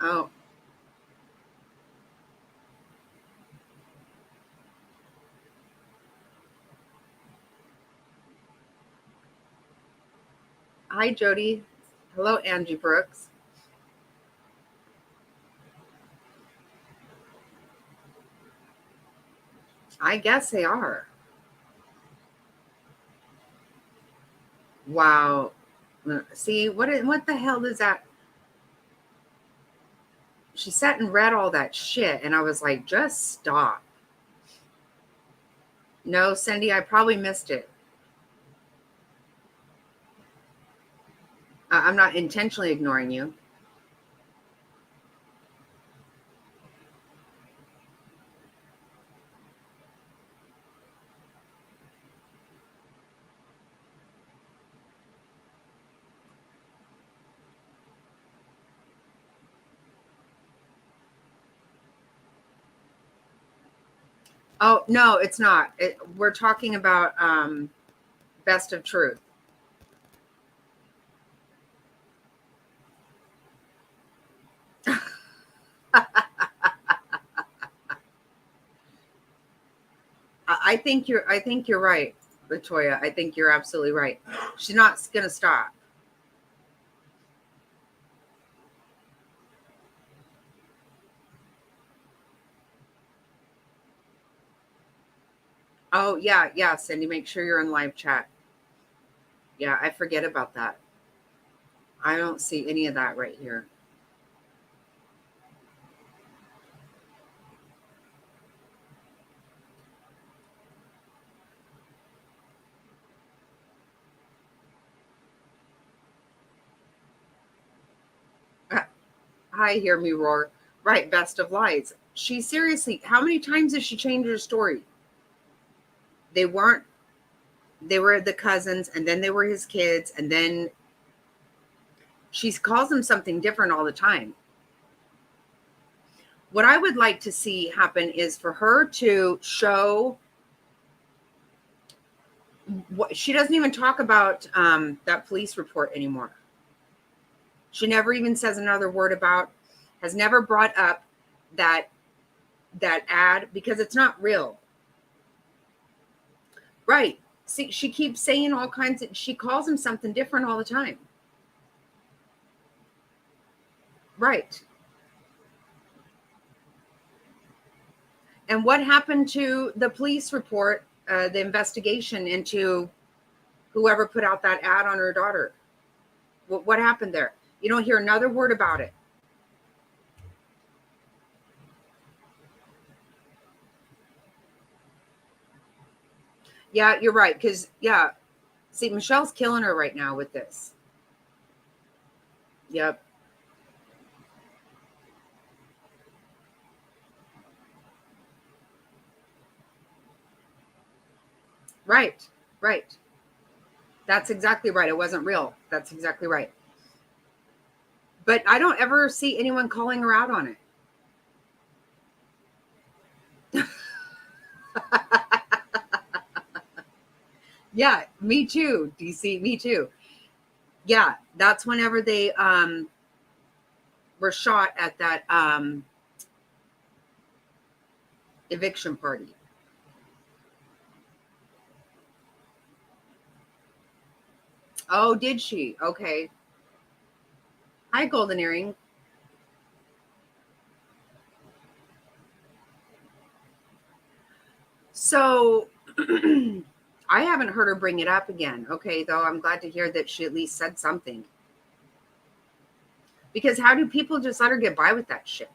Oh. Hi, Jody. Hello, Angie Brooks. I guess they are. Wow. See, what the hell is that? She sat and read all that shit, and I was like, just stop. No, Cindy, I probably missed it. I'm not intentionally ignoring you. Oh, no, it's not. We're talking about Best of Truth. I think you're right, Latoya. I think you're absolutely right. She's not going to stop. Oh, yeah, Cindy, make sure you're in live chat. Yeah, I forget about that. I don't see any of that right here. Hi, hear me roar. Right, Best of Lies. She seriously, how many times has she changed her story? They were the cousins, and then they were his kids, and then she calls them something different all the time. What I would like to see happen is for her to show what she doesn't even talk about that police report anymore. She never even says another word about, has never brought up that ad because it's not real. Right. See, she keeps saying all kinds of, she calls him something different all the time. Right. And what happened to the police report, the investigation into whoever put out that ad on her daughter? What happened there? You don't hear another word about it. Yeah, you're right. Because, yeah, see, Michelle's killing her right now with this. Yep. Right. That's exactly right. It wasn't real. That's exactly right. But I don't ever see anyone calling her out on it. Yeah, me too, DC, me too. Yeah, that's whenever they were shot at that eviction party. Oh, did she? Okay. Hi, Golden Earring. So I haven't heard her bring it up again. Okay, though I'm glad to hear that she at least said something. Because how do people just let her get by with that shit?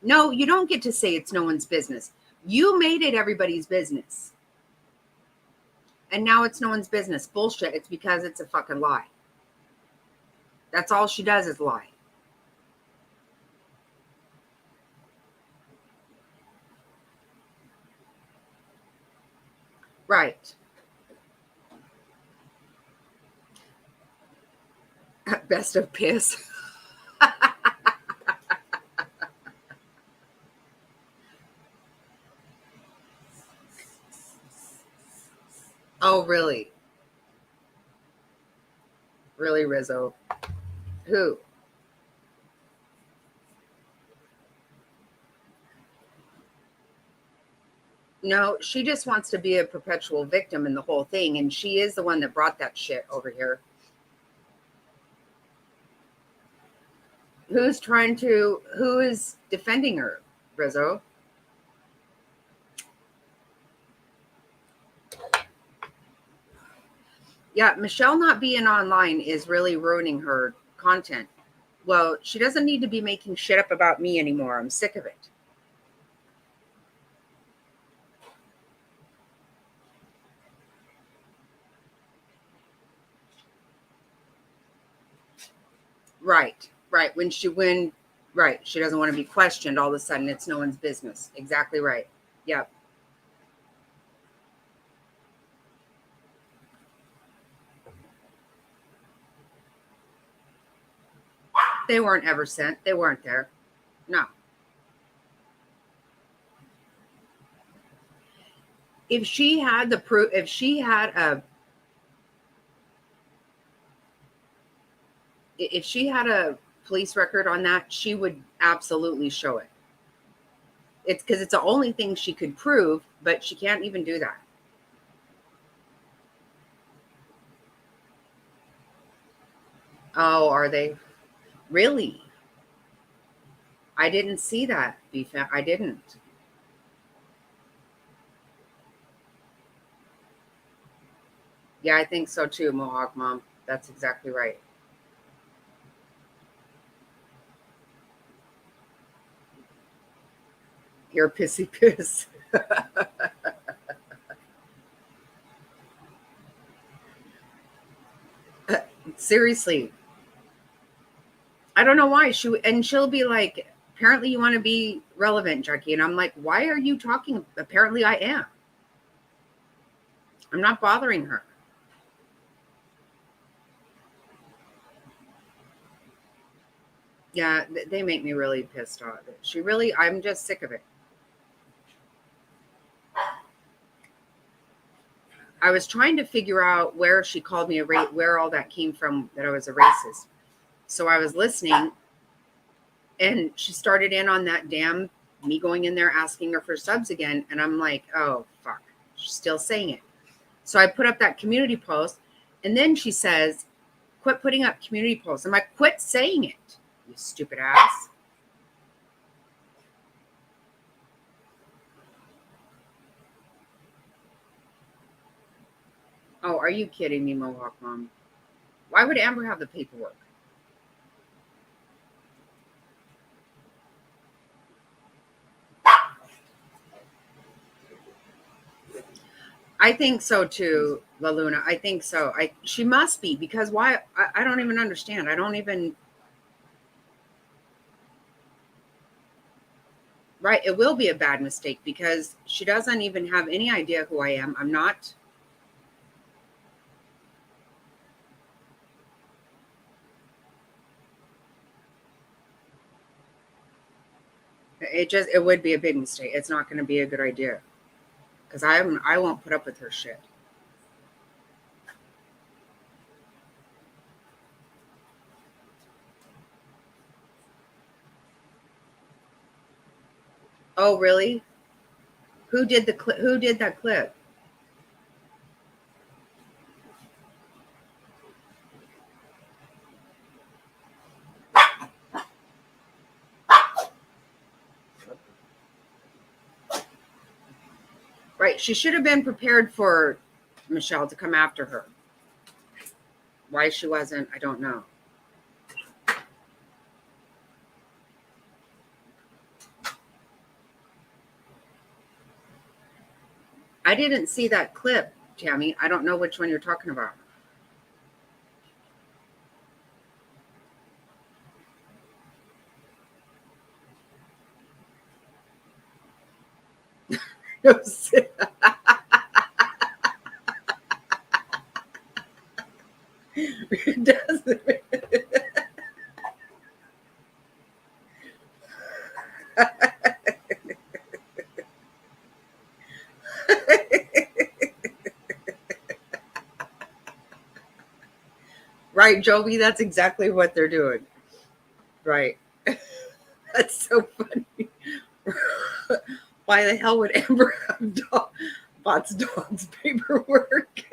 No, you don't get to say it's no one's business. You made it everybody's business. And now it's no one's business. Bullshit. It's because it's a fucking lie. That's all she does is lie. Right. Best of piss. Oh, really? Really, Rizzo? Who? No, she just wants to be a perpetual victim in the whole thing. And she is the one that brought that shit over here. Who is defending her, Rizzo? Yeah, Michelle not being online is really ruining her content. Well, she doesn't need to be making shit up about me anymore. I'm sick of it. Right. Right. She doesn't want to be questioned all of a sudden. It's no one's business. Exactly right. Yep. They weren't ever sent. They weren't there. No. If she had the proof, if she had a police record on that, she would absolutely show it. It's because it's the only thing she could prove, but she can't even do that. Oh, are they? Really? I didn't see that. I didn't. Yeah, I think so too, Mohawk Mom. That's exactly right. You're a pissy piss. Seriously. I don't know why. She'll be like, apparently you want to be relevant, Jackie. And I'm like, why are you talking? Apparently I am. I'm not bothering her. Yeah, they make me really pissed off. I'm just sick of it. I was trying to figure out where she called me where all that came from, that I was a racist. So I was listening, and she started in on that damn me going in there asking her for subs again. And I'm like, oh, fuck. She's still saying it. So I put up that community post, and then she says, quit putting up community posts. I'm like, quit saying it, you stupid ass. Oh, are you kidding me, Mohawk Mom? Why would Amber have the paperwork? I think so too, La Luna. I think so. She must be, because why? I don't even understand. Right. It will be a bad mistake because she doesn't even have any idea who I am. I'm not. It would be a big mistake. It's not going to be a good idea because I won't put up with her shit. Oh, really? Who did that clip? Right. She should have been prepared for Michelle to come after her. Why she wasn't, I don't know. I didn't see that clip, Tammy. I don't know which one you're talking about. It doesn't. Right, Joby, that's exactly what they're doing. Right. That's so funny. Why the hell would Amber have Bot's dog's paperwork?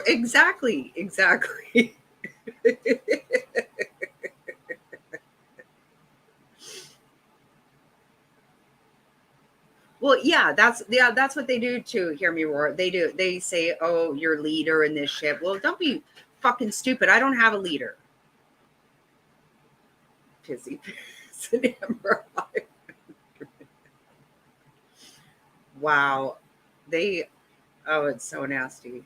Exactly. Well, yeah, that's what they do to Hear Me Roar. They say, "Oh, you're leader in this ship." Well, don't be fucking stupid. I don't have a leader. Pissy piss and Amber. Wow. Oh, it's so nasty.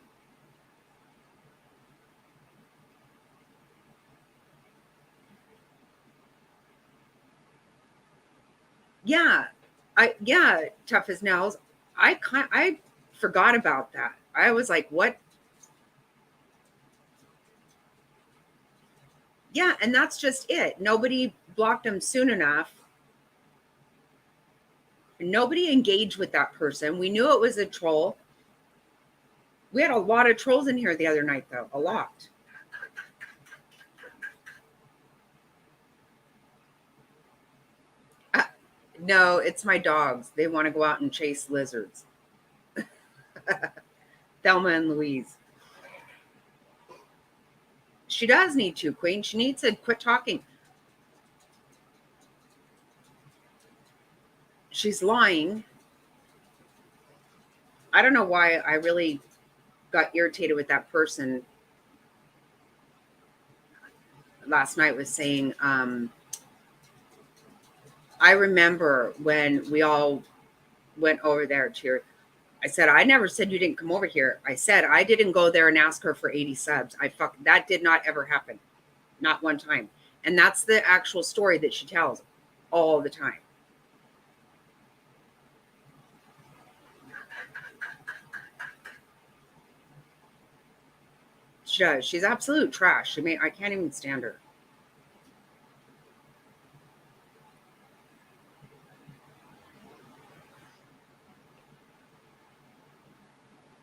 Yeah. Tough as nails. I forgot about that. I was like, what? Yeah, and that's just it. Nobody blocked him soon enough. Nobody engaged with that person. We knew it was a troll. We had a lot of trolls in here the other night, though. A lot. No, it's my dogs. They want to go out and chase lizards. Thelma and Louise. She does need to, Queen. She needs to quit talking. She's lying. I don't know why I really got irritated with that person last night was saying, I remember when we all went over there to I said, I never said you didn't come over here. I said, I didn't go there and ask her for 80 subs. That did not ever happen. Not one time. And that's the actual story that she tells all the time. She does. She's absolute trash. I can't even stand her.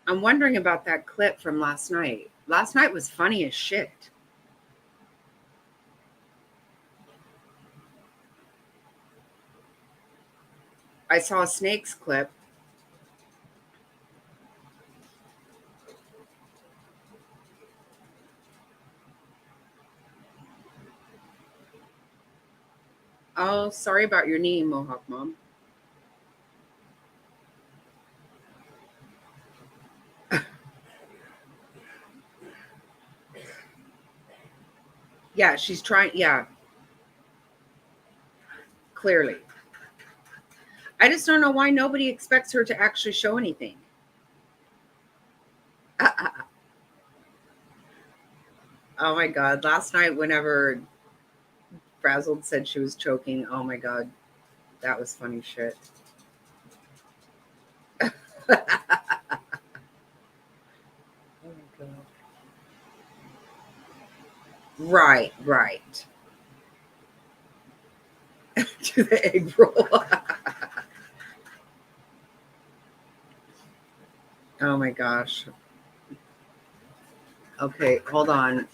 I'm wondering about that clip from last night. Last night was funny as shit. I saw a Snakes clip. Oh, sorry about your knee, Mohawk Mom. Yeah, she's trying. Yeah. Clearly. I just don't know why nobody expects her to actually show anything. Oh my God. Last night, whenever Frazzled said she was choking, oh my God. That was funny shit. Oh my God. Right. To the egg roll. Oh my gosh. Okay, hold on.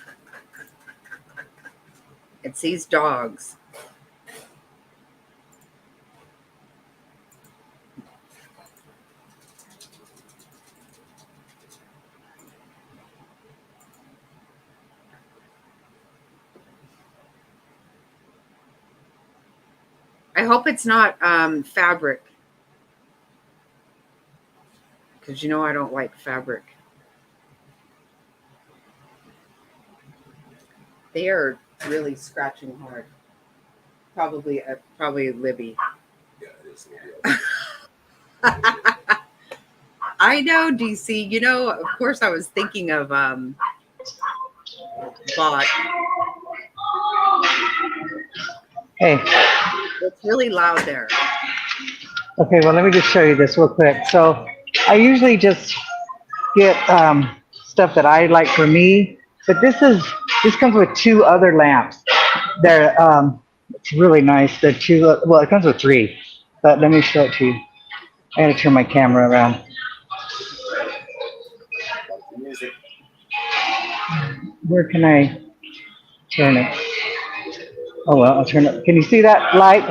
It's these dogs. I hope it's not fabric. Because you know I don't like fabric. They are really scratching hard. Probably Libby. Yeah, it is a little I know, DC. You know, of course, I was thinking of Bot. Hey, It's really loud there. okay, well, let me just show you this real quick. So I usually just get stuff that I like for me, but this comes with two other lamps. They're it's really nice. They're two. Well, it comes with three, but let me show it to you. I gotta turn my camera around. like the music. Where can I turn it? Oh well, I'll turn it. Can you see that light?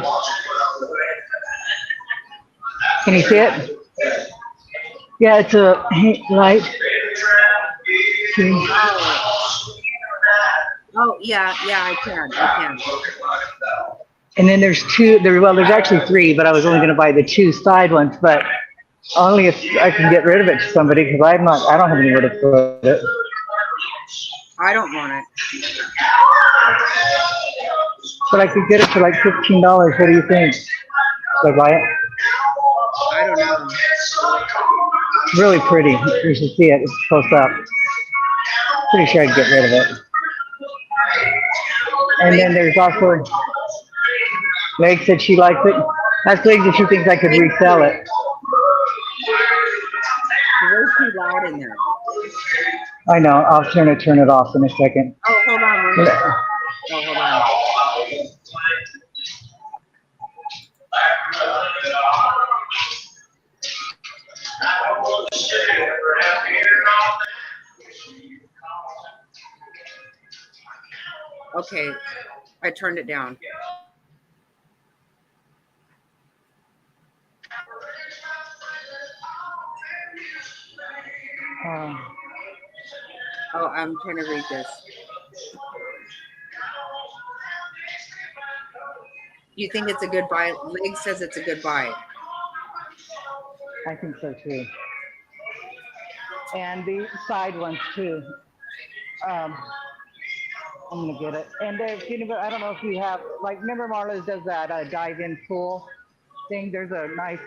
Can you see it? Yeah, it's a light. See? Oh, yeah, I can. And then there's two. There's actually three, but I was only going to buy the two side ones, but only if I can get rid of it to somebody because I don't have anywhere to put it. I don't want it. But I could get it for like $15. What do you think? Should I buy it? I don't know. It's really pretty. You should see it. It's close up. Pretty sure I'd get rid of it. And then there's also Meg said she likes it. That's Meg that she thinks I could resell it. It's way too loud in there. I know. I'll turn it off in a second. Oh, hold on. Hold on. Okay, I turned it down. Oh, I'm trying to read this. You think it's a good buy? Leg says it's a good buy. I think so too. And the side ones too. I'm gonna get it. And if anybody, I don't know if you have, like, remember Marla's does that dive-in pool thing. There's a nice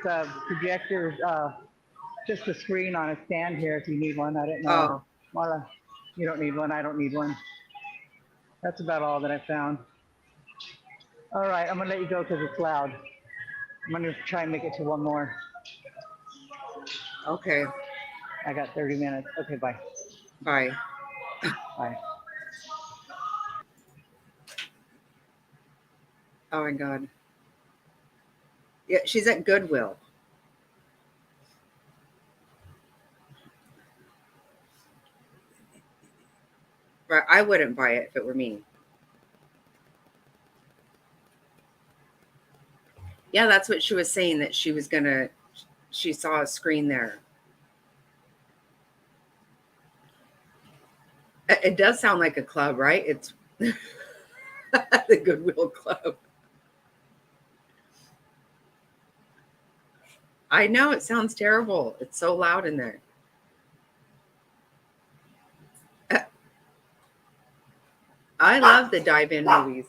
projector, just a screen on a stand here if you need one. I didn't know. Oh. Marla, you don't need one. I don't need one. That's about all that I found. All right, I'm gonna let you go because it's loud. I'm gonna try and make it to one more. Okay. I got 30 minutes. Okay, bye. Bye. Bye. Oh my God. Yeah, she's at Goodwill. Right, I wouldn't buy it if it were me. Yeah, that's what she was saying, that she was gonna, she saw a screen there. It does sound like a club, right? It's the Goodwill Club. I know, it sounds terrible. It's so loud in there. I love the dive-in movies.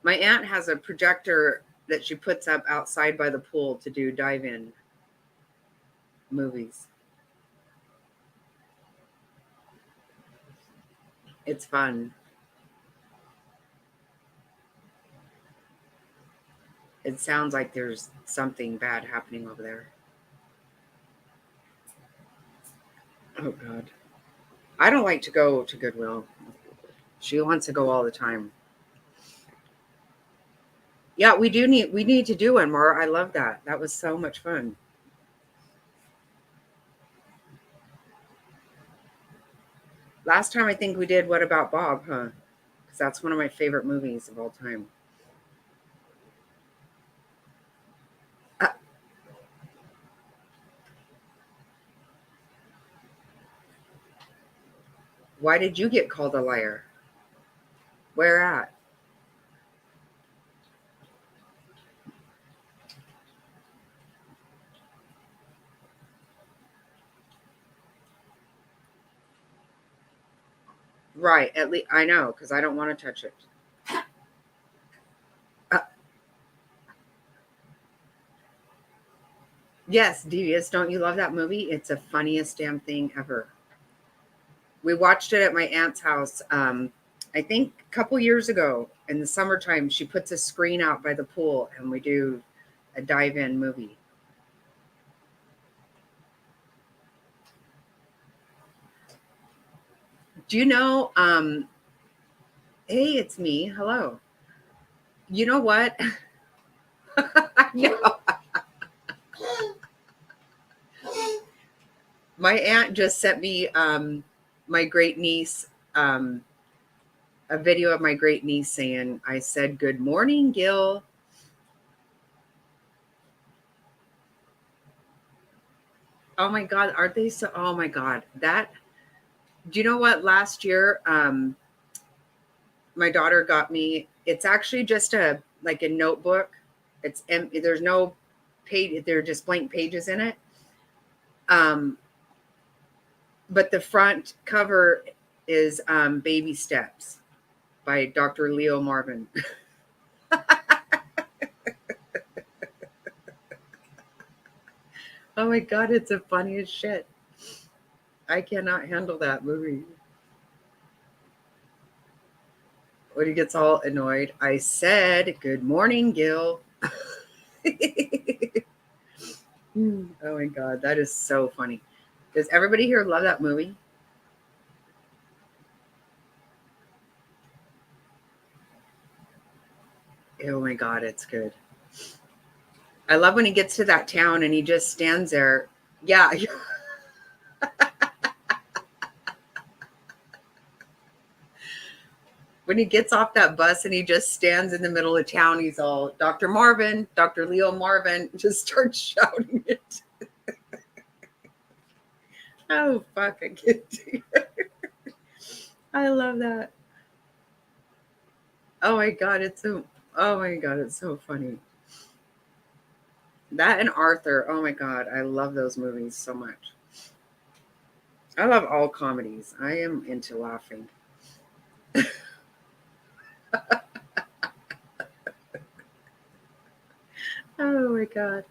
My aunt has a projector that she puts up outside by the pool to do dive-in movies. It's fun. It sounds like there's something bad happening over there. Oh, God. I don't like to go to Goodwill. She wants to go all the time. Yeah, we need to do one more. I love that. That was so much fun. Last time I think we did What About Bob, huh? Because that's one of my favorite movies of all time. Why did you get called a liar? Where at? Right. At least I know because I don't want to touch it. Yes, Devious. Don't you love that movie? It's the funniest damn thing ever. We watched it at my aunt's house. I think a couple years ago in the summertime. She puts a screen out by the pool, and we do a dive-in movie. Do you know? Hey, it's me. Hello. You know what? I know. My aunt just sent me my great niece a video of my great niece saying, I said, good morning, Gil. Oh my God, aren't they so? Oh my God. That, do you know what? Last year, my daughter got me, it's actually just like a notebook. It's empty. There's no page. They're just blank pages in it. But the front cover is Baby Steps by Dr. Leo Marvin. Oh my God, it's the funniest shit. I cannot handle that movie. When he gets all annoyed, I said, good morning, Gil. Oh my God, that is so funny. Does everybody here love that movie? Oh my God, it's good. I love when he gets to that town and he just stands there. Yeah. When he gets off that bus and he just stands in the middle of town, he's all, Dr. Marvin, Dr. Leo Marvin, just starts shouting it. Oh, fuck, I can't do it. I love that. Oh my God, it's so funny. That and Arthur, oh my God, I love those movies so much. I love all comedies. I am into laughing. Oh my God.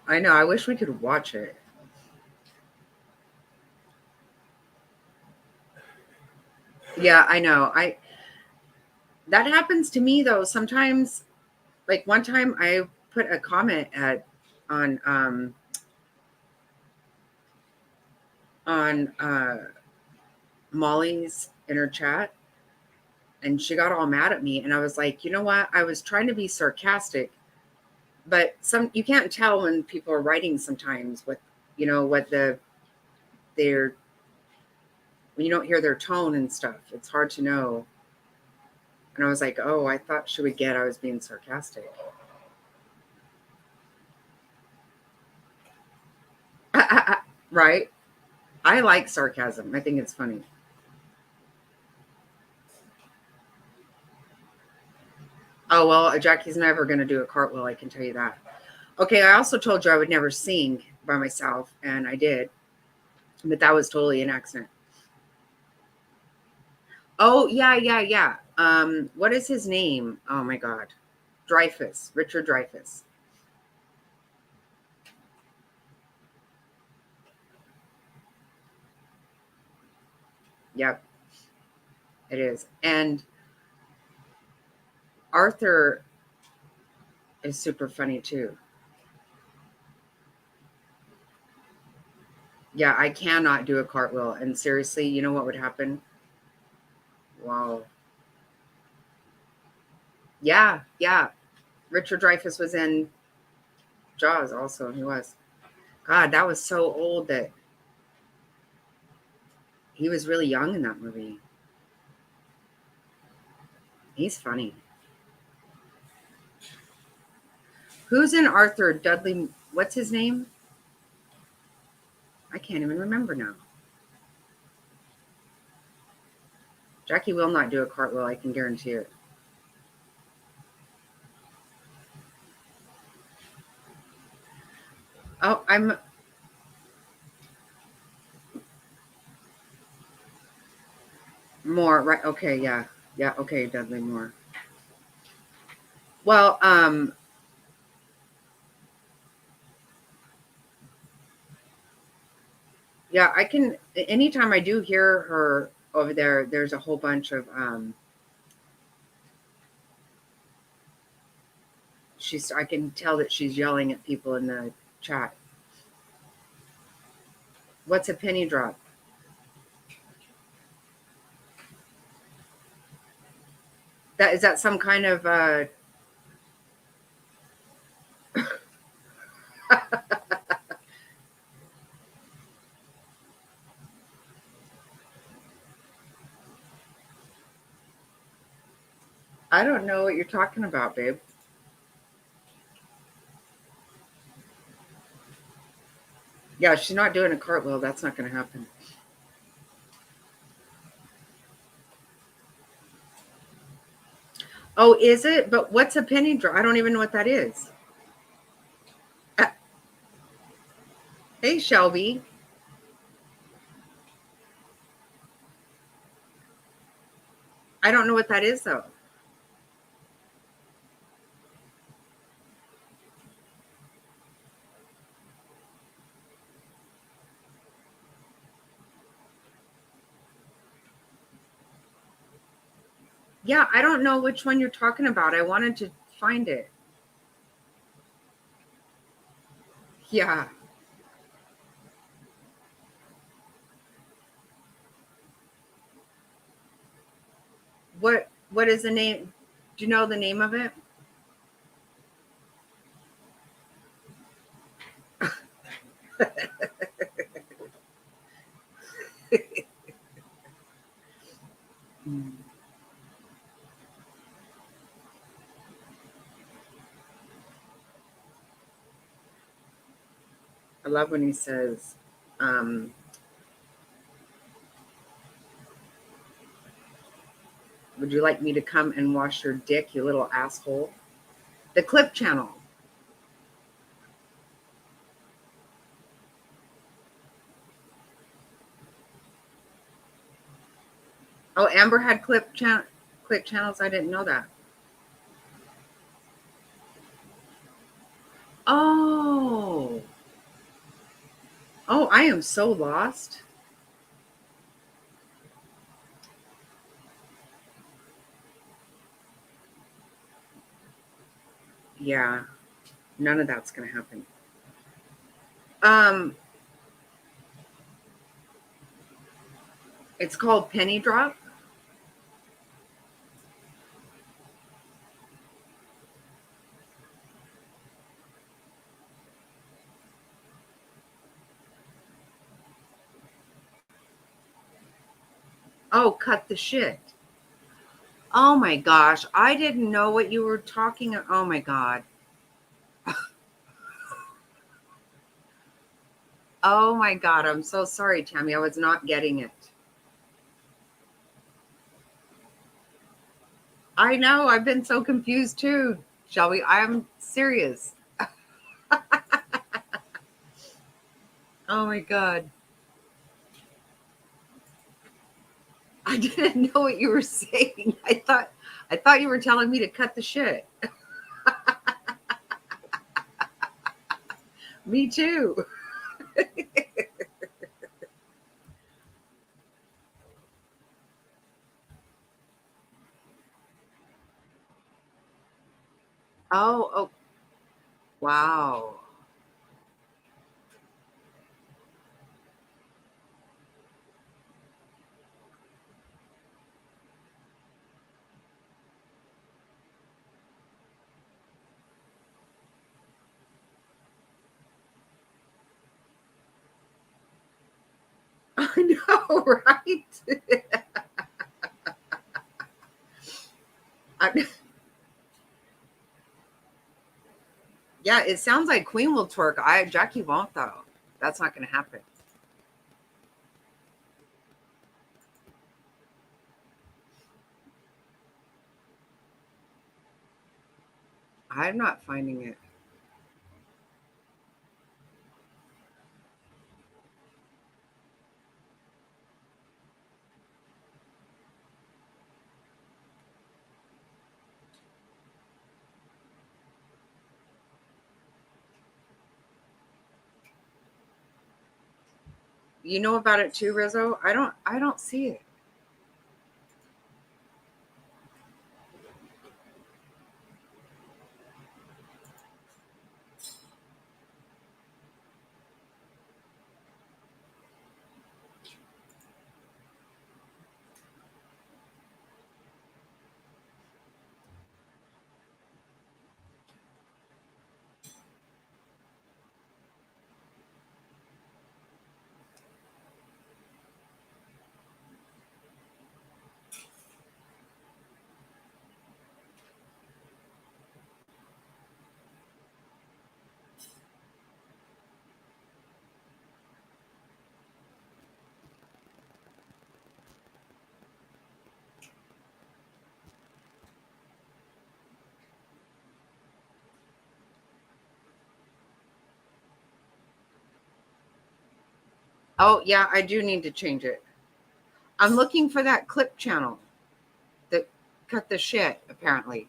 I know, I wish we could watch it. Yeah, I know. That happens to me though. Sometimes, like one time I put a comment on Molly's inner chat, and she got all mad at me, and I was like, you know what? I was trying to be sarcastic, but you can't tell when people are writing sometimes what their when you don't hear their tone and stuff. It's hard to know. And I was like, oh, I thought she would get I was being sarcastic. Right? I like sarcasm. I think it's funny. Oh, well, Jackie's never going to do a cartwheel. I can tell you that. Okay. I also told you I would never sing by myself, and I did. But that was totally an accident. Oh, yeah. What is his name? Oh, my God. Dreyfuss. Richard Dreyfuss. Yep. It is. And Arthur is super funny, too. Yeah, I cannot do a cartwheel. And seriously, you know what would happen? Wow. Yeah. Richard Dreyfuss was in Jaws also. He was. God, that was so old that he was really young in that movie. He's funny. Who's in Arthur? Dudley, what's his name? I can't even remember now. Jackie will not do a cartwheel, I can guarantee it. Oh, Right. Okay. Yeah. Yeah. Okay. Dudley Moore. Well, yeah, I can, anytime I do hear her over there, there's a whole bunch of, I can tell that she's yelling at people in the chat. What's a penny drop? Is that some kind of, I don't know what you're talking about, babe. Yeah, she's not doing a cartwheel. That's not going to happen. Oh, is it? But what's a penny drop? I don't even know what that is. Hey, Shelby. I don't know what that is, though. Yeah, I don't know which one you're talking about. I wanted to find it. Yeah. What is the name? Do you know the name of it? I love when he says, would you like me to come and wash your dick, you little asshole? The Clip Channel. Oh, Amber had clip channels. I didn't know that. Oh. Oh, I am so lost. Yeah. None of that's going to happen. It's called Penny Drop. Oh, cut the shit. Oh my gosh. I didn't know what you were talking about. Oh my God. Oh my God. I'm so sorry, Tammy. I was not getting it. I know. I've been so confused too, Shelby. I'm serious. Oh my God. I didn't know what you were saying. I thought you were telling me to cut the shit. Me too. Oh, wow. I know, right? I, yeah, it sounds like Queen will twerk. Jackie won't though. That's not going to happen. I'm not finding it. You know about it too, Rizzo? I don't see it. Oh, yeah, I do need to change it. I'm looking for that clip channel that cut the shit, apparently.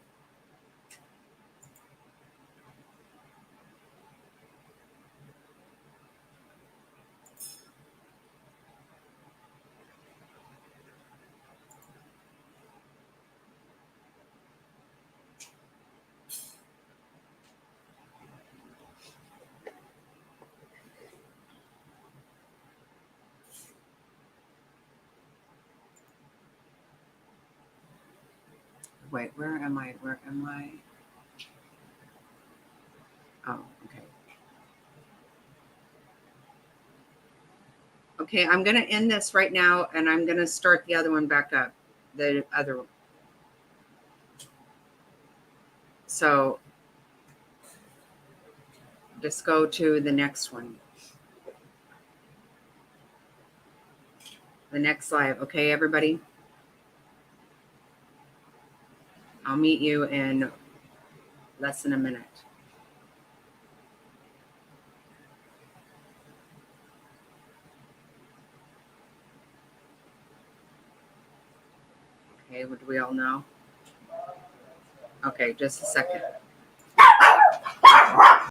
Wait, where am I? Where am I? Oh, okay. Okay, I'm going to end this right now, and I'm going to start the other one back up. The other one. So just go to the next one. The next live. Okay, everybody? I'll meet you in less than a minute. Okay, what do we all know? Okay, just a second.